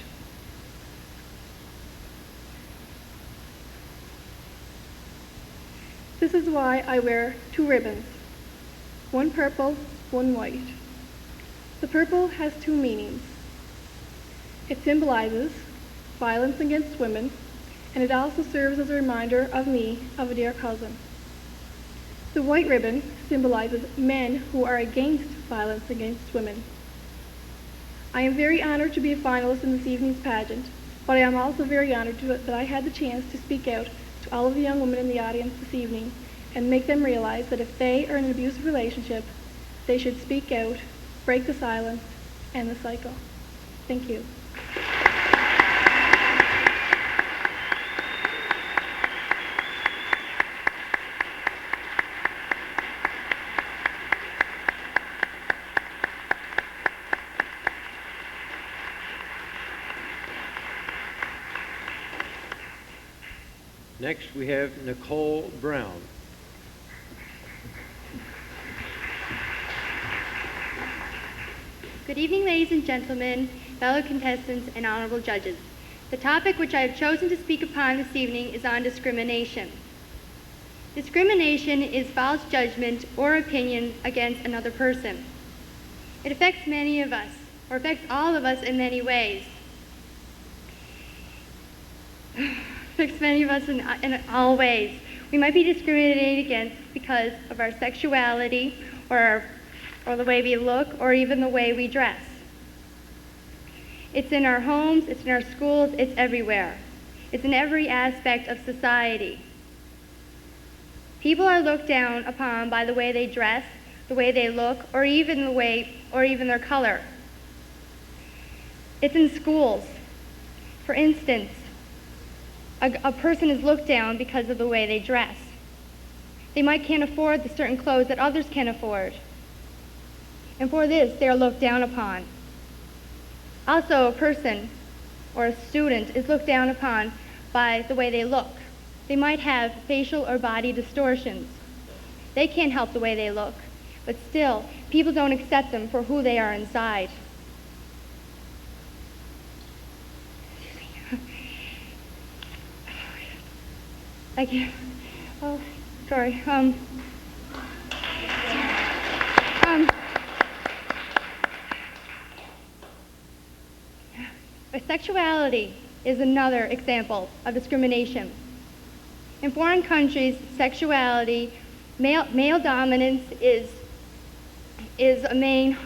This is why I wear 2 ribbons, one purple, one white. The purple has 2 meanings. It symbolizes violence against women, and it also serves as a reminder of me, of a dear cousin. The white ribbon symbolizes men who are against violence against women. I am very honored to be a finalist in this evening's pageant, but I am also very honored that I had the chance to speak out to all of the young women in the audience this evening and make them realize that if they are in an abusive relationship, they should speak out, break the silence, end the cycle. Thank you. Next, we have Nicole Brown. Good evening, ladies and gentlemen, fellow contestants, and honorable judges. The topic which I have chosen to speak upon this evening is on discrimination. Discrimination is false judgment or opinion against another person. It affects many of us, or affects all of us in many ways. Affects many of us in all ways. We might be discriminated against because of our sexuality, or the way we look, or even the way we dress. It's in our homes, it's in our schools, it's everywhere. It's in every aspect of society. People are looked down upon by the way they dress, the way they look, or even their color. It's in schools. For instance, a person is looked down because of the way they dress. They might can't afford the certain clothes that others can afford. And for this, they are looked down upon. Also, a person or a student is looked down upon by the way they look. They might have facial or body distortions. They can't help the way they look, but still, people don't accept them for who they are inside. I can't. Oh, sorry. Sexuality is another example of discrimination. In foreign countries, sexuality, male dominance is a main.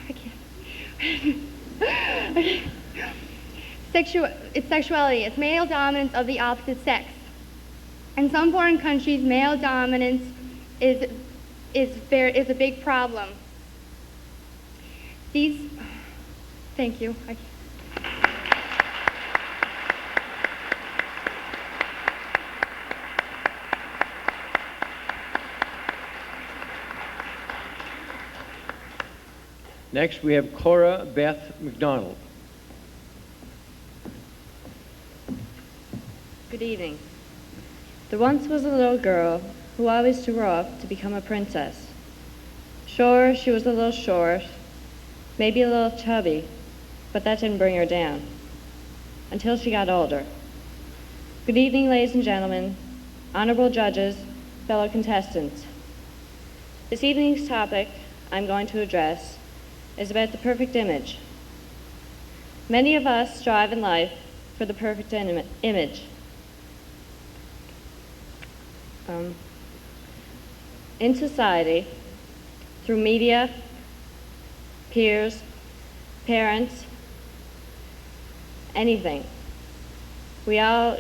I can't. It's sexuality. It's male dominance of the opposite sex. In some foreign countries, male dominance is a big problem. Thank you. Next, we have Cora Beth McDonald. Good evening. There once was a little girl who always grew up to become a princess. Sure, she was a little short, maybe a little chubby, but that didn't bring her down until she got older. Good evening, ladies and gentlemen, honorable judges, fellow contestants. This evening's topic I'm going to address is about the perfect image. Many of us strive in life for the perfect image. In society, through media, peers, parents, anything, we all,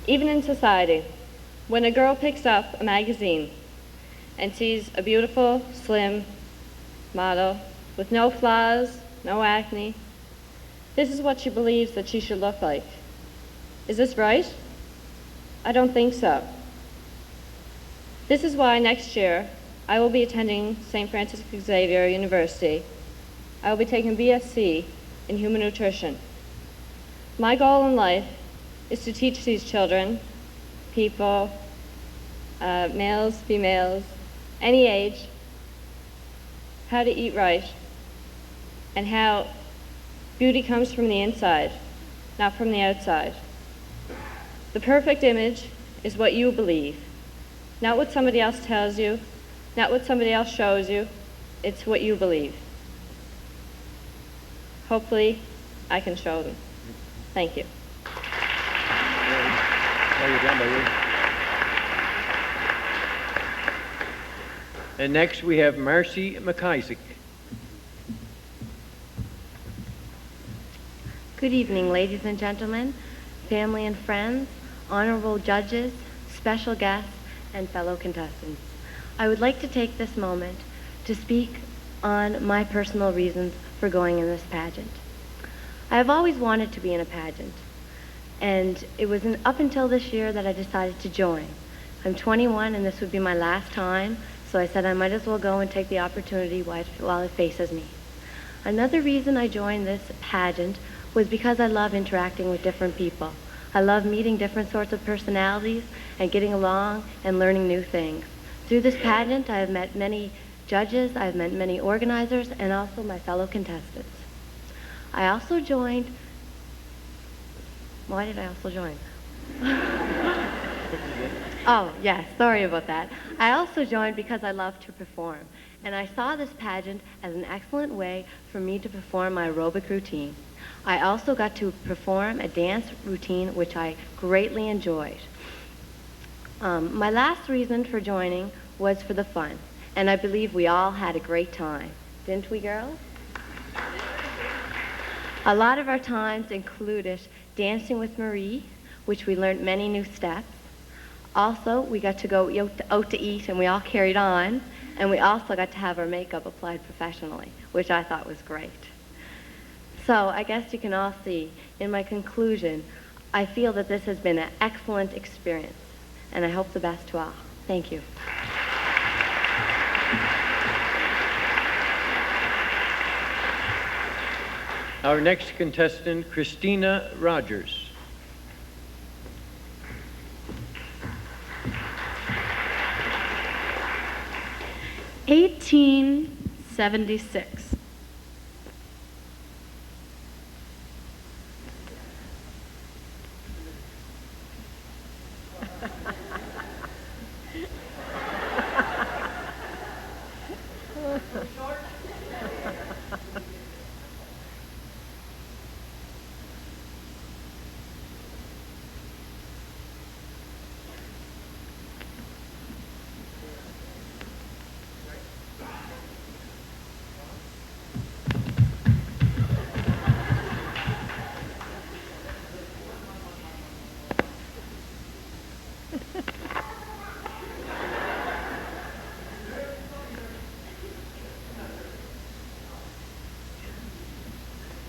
even in society, when a girl picks up a magazine and sees a beautiful, slim model with no flaws, no acne, this is what she believes that she should look like. Is this right? I don't think so. This is why next year I will be attending St. Francis Xavier University. I will be taking BSc in human nutrition. My goal in life is to teach these children, people, males, females, any age, how to eat right, and how beauty comes from the inside, not from the outside. The perfect image is what you believe, not what somebody else tells you, not what somebody else shows you, it's what you believe. Hopefully, I can show them. Thank you. And next we have Marcy McIsaac. Good evening, ladies and gentlemen, family and friends, honorable judges, special guests, and fellow contestants. I would like to take this moment to speak on my personal reasons for going in this pageant. I have always wanted to be in a pageant, and it was up until this year that I decided to join. I'm 21 and this would be my last time, so I said I might as well go and take the opportunity while it faces me. Another reason I joined this pageant was because I love interacting with different people. I love meeting different sorts of personalities and getting along and learning new things. Through this pageant, I have met many judges, I have met many organizers, and also my fellow contestants. I also joined. Why did I also join? Oh, yes, sorry about that. I also joined because I love to perform, and I saw this pageant as an excellent way for me to perform my aerobic routine. I also got to perform a dance routine, which I greatly enjoyed. My last reason for joining was for the fun, and I believe we all had a great time. Didn't we, girls? A lot of our times included dancing with Marie, which we learned many new steps. Also, we got to go out to eat, and we all carried on, and we also got to have our makeup applied professionally, which I thought was great. So I guess you can all see, in my conclusion, I feel that this has been an excellent experience, and I hope the best to all. Thank you. Our next contestant, Christina Rogers. (1876).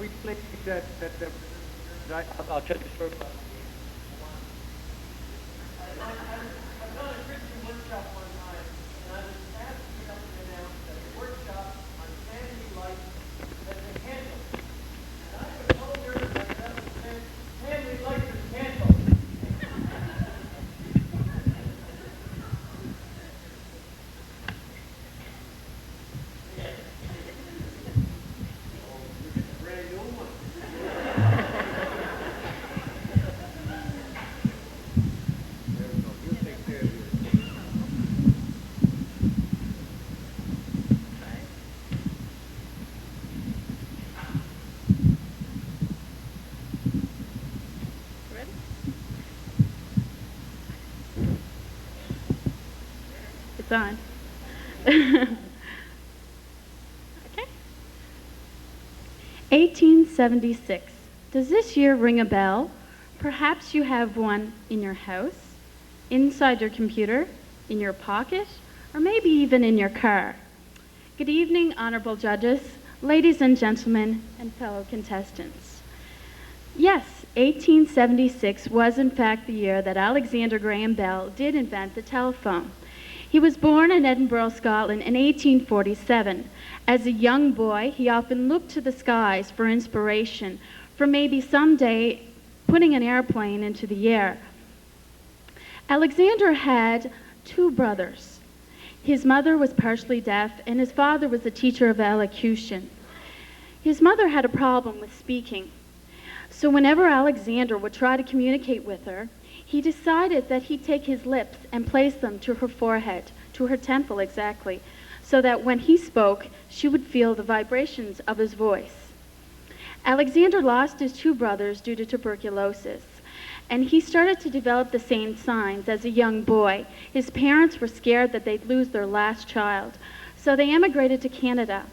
We played that I'll tell you short about it. I've done a Christian workshop one time, and I was asked to get up and announce that a workshop on family life as a candle. And I was so nervous that that was meant family life as candle. It's on. Okay. 1876. Does this year ring a bell? Perhaps you have one in your house, inside your computer, in your pocket, or maybe even in your car. Good evening, honorable judges, ladies and gentlemen, and fellow contestants. Yes, 1876 was in fact the year that Alexander Graham Bell did invent the telephone. He was born in Edinburgh, Scotland in 1847. As a young boy, he often looked to the skies for inspiration, for maybe someday putting an airplane into the air. Alexander had two brothers. His mother was partially deaf, and his father was a teacher of elocution. His mother had a problem with speaking. So whenever Alexander would try to communicate with her, he decided that he'd take his lips and place them to her forehead, to her temple exactly, so that when he spoke, she would feel the vibrations of his voice. Alexander lost his two brothers due to tuberculosis, and he started to develop the same signs as a young boy. His parents were scared that they'd lose their last child, so they emigrated to Canada.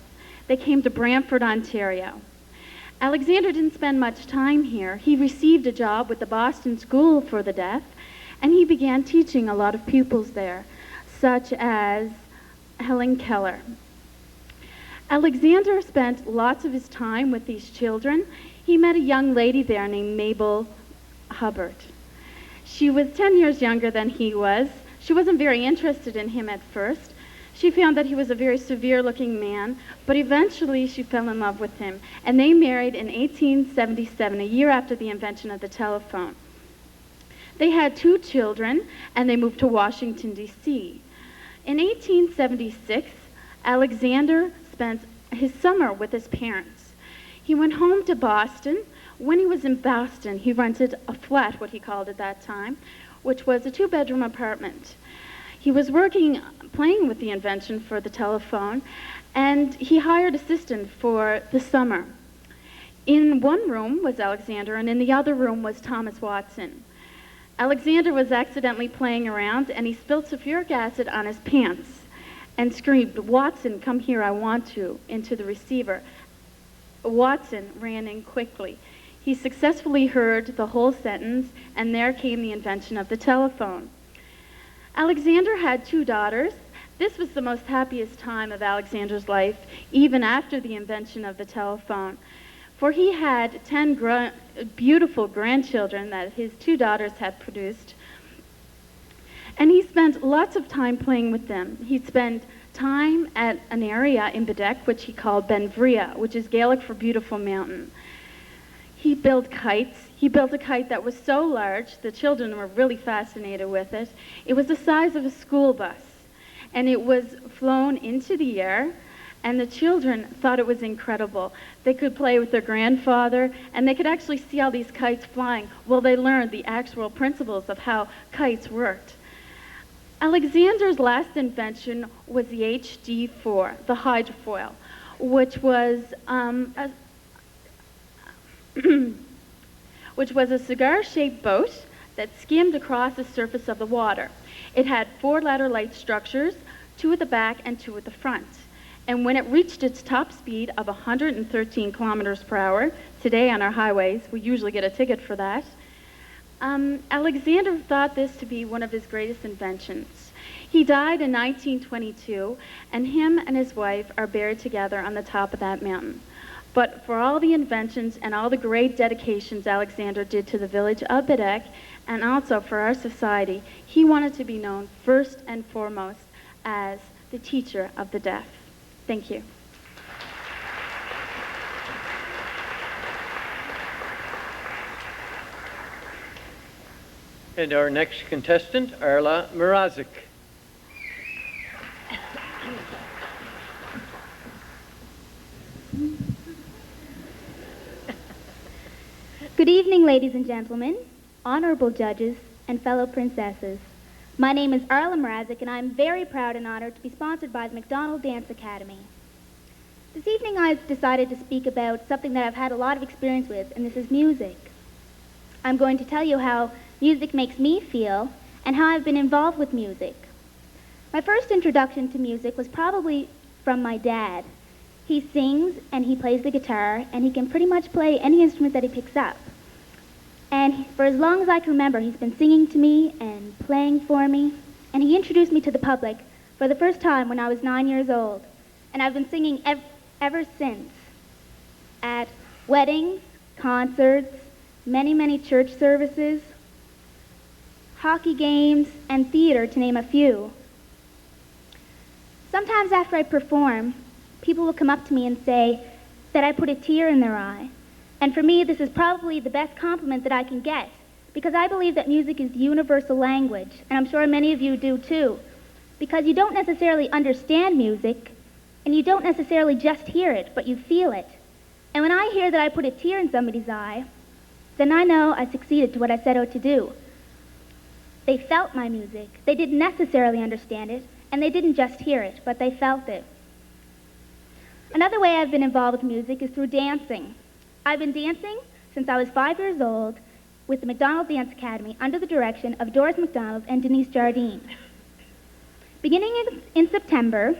They came to Brantford, Ontario. Alexander didn't spend much time here. He received a job with the Boston School for the Deaf, and he began teaching a lot of pupils there, such as Helen Keller. Alexander spent lots of his time with these children. He met a young lady there named Mabel Hubbard. She was 10 years younger than he was. She wasn't very interested in him at first. She found that he was a very severe-looking man, but eventually she fell in love with him, and they married in 1877, a year after the invention of the telephone. They had 2 children, and they moved to Washington, D.C. In 1876, Alexander spent his summer with his parents. He went home to Boston. When he was in Boston, he rented a flat, what he called at that time, which was a 2-bedroom apartment. He was playing with the invention for the telephone, and he hired assistant for the summer. In one room was Alexander, and in the other room was Thomas Watson. Alexander was accidentally playing around, and he spilled sulfuric acid on his pants and screamed, "Watson, come here, I want you," into the receiver. Watson ran in quickly. He successfully heard the whole sentence, and there came the invention of the telephone. Alexander had 2 daughters. This was the most happiest time of Alexander's life, even after the invention of the telephone, for he had 10 beautiful grandchildren that his 2 daughters had produced. And he spent lots of time playing with them. He spent time at an area in Bedeck, which he called Benvria, which is Gaelic for beautiful mountain. He built kites. He built a kite that was so large, the children were really fascinated with it. It was the size of a school bus, and it was flown into the air, and the children thought it was incredible. They could play with their grandfather, and they could actually see all these kites flying while they learned the actual principles of how kites worked. Alexander's last invention was the HD4, the hydrofoil, which was a cigar-shaped boat that skimmed across the surface of the water. It had 4 ladder light structures, 2 at the back and 2 at the front. And when it reached its top speed of 113 kilometers per hour, today on our highways, we usually get a ticket for that, Alexander thought this to be one of his greatest inventions. He died in 1922, and him and his wife are buried together on the top of that mountain. But for all the inventions and all the great dedications Alexander did to the village of Bedeck, and also for our society, he wanted to be known first and foremost as the teacher of the deaf. Thank you. And our next contestant, Arla Mirazic. Good evening, ladies and gentlemen, honorable judges, and fellow princesses. My name is Arla Mrazik, and I am very proud and honored to be sponsored by the McDonald Dance Academy. This evening I've decided to speak about something that I've had a lot of experience with, and this is music. I'm going to tell you how music makes me feel and how I've been involved with music. My first introduction to music was probably from my dad. He sings and he plays the guitar, and he can pretty much play any instrument that he picks up. And for as long as I can remember, he's been singing to me and playing for me. And he introduced me to the public for the first time when I was 9 years old. And I've been singing ever since. At weddings, concerts, many church services, hockey games, and theater, to name a few. Sometimes after I perform, people will come up to me and say that I put a tear in their eye. And for me, this is probably the best compliment that I can get, because I believe that music is the universal language, and I'm sure many of you do too, because you don't necessarily understand music, and you don't necessarily just hear it, but you feel it. And when I hear that I put a tear in somebody's eye, then I know I succeeded to what I set out to do. They felt my music. They didn't necessarily understand it, and they didn't just hear it, but they felt it. Another way I've been involved with music is through dancing. I've been dancing since I was 5 years old with the McDonald Dance Academy under the direction of Doris McDonald and Denise Jardine. Beginning in September,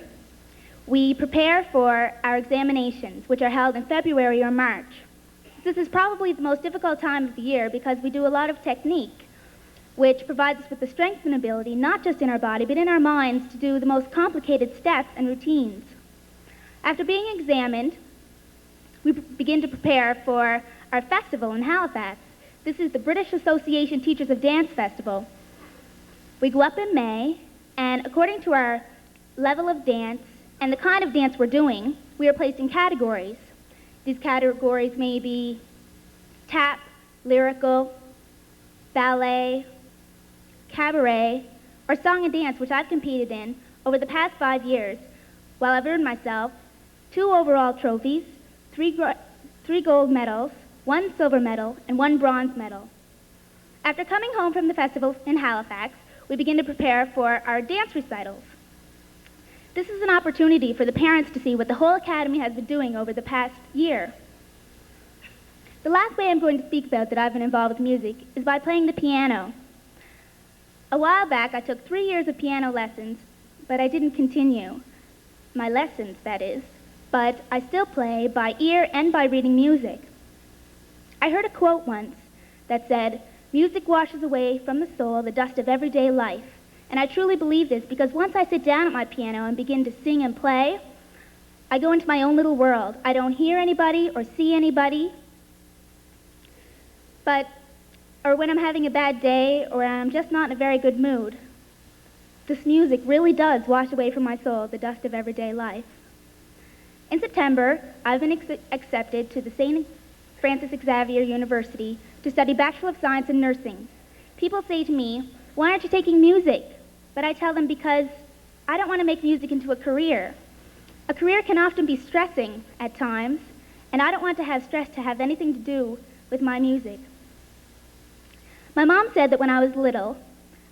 we prepare for our examinations, which are held in February or March. This is probably the most difficult time of the year because we do a lot of technique, which provides us with the strength and ability, not just in our body, but in our minds, to do the most complicated steps and routines. After being examined, we begin to prepare for our festival in Halifax. This is the British Association Teachers of Dance Festival. We go up in May, and according to our level of dance and the kind of dance we're doing, we are placed in categories. These categories may be tap, lyrical, ballet, cabaret, or song and dance, which I've competed in over the past 5 years, while I've earned myself 2 overall trophies, 3 gold medals, 1 silver medal, and 1 bronze medal. After coming home from the festival in Halifax, we begin to prepare for our dance recitals. This is an opportunity for the parents to see what the whole academy has been doing over the past year. The last way I'm going to speak about that I've been involved with music is by playing the piano. A while back, I took 3 years of piano lessons, but I didn't continue. My lessons, that is. But I still play by ear and by reading music. I heard a quote once that said, "Music washes away from the soul the dust of everyday life." And I truly believe this because once I sit down at my piano and begin to sing and play, I go into my own little world. I don't hear anybody or see anybody. Or when I'm having a bad day or I'm just not in a very good mood, this music really does wash away from my soul the dust of everyday life. In September, I've been accepted to the St. Francis Xavier University to study Bachelor of Science in Nursing. People say to me, "Why aren't you taking music?" But I tell them because I don't want to make music into a career. A career can often be stressing at times, and I don't want to have stress to have anything to do with my music. My mom said that when I was little,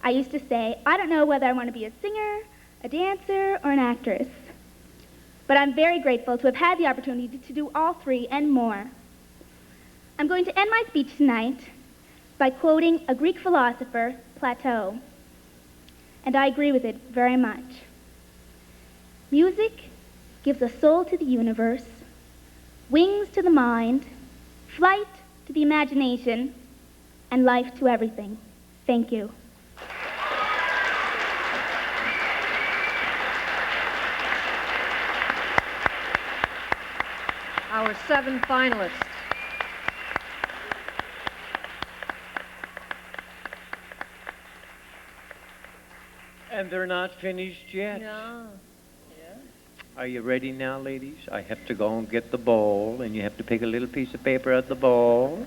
I used to say, "I don't know whether I want to be a singer, a dancer, or an actress." But I'm very grateful to have had the opportunity to do all 3 and more. I'm going to end my speech tonight by quoting a Greek philosopher, Plato, and I agree with it very much. Music gives a soul to the universe, wings to the mind, flight to the imagination, and life to everything. Thank you. Our 7 finalists. And they're not finished yet. No. Are you ready now, ladies? I have to go and get the bowl, and you have to pick a little piece of paper out of the bowl.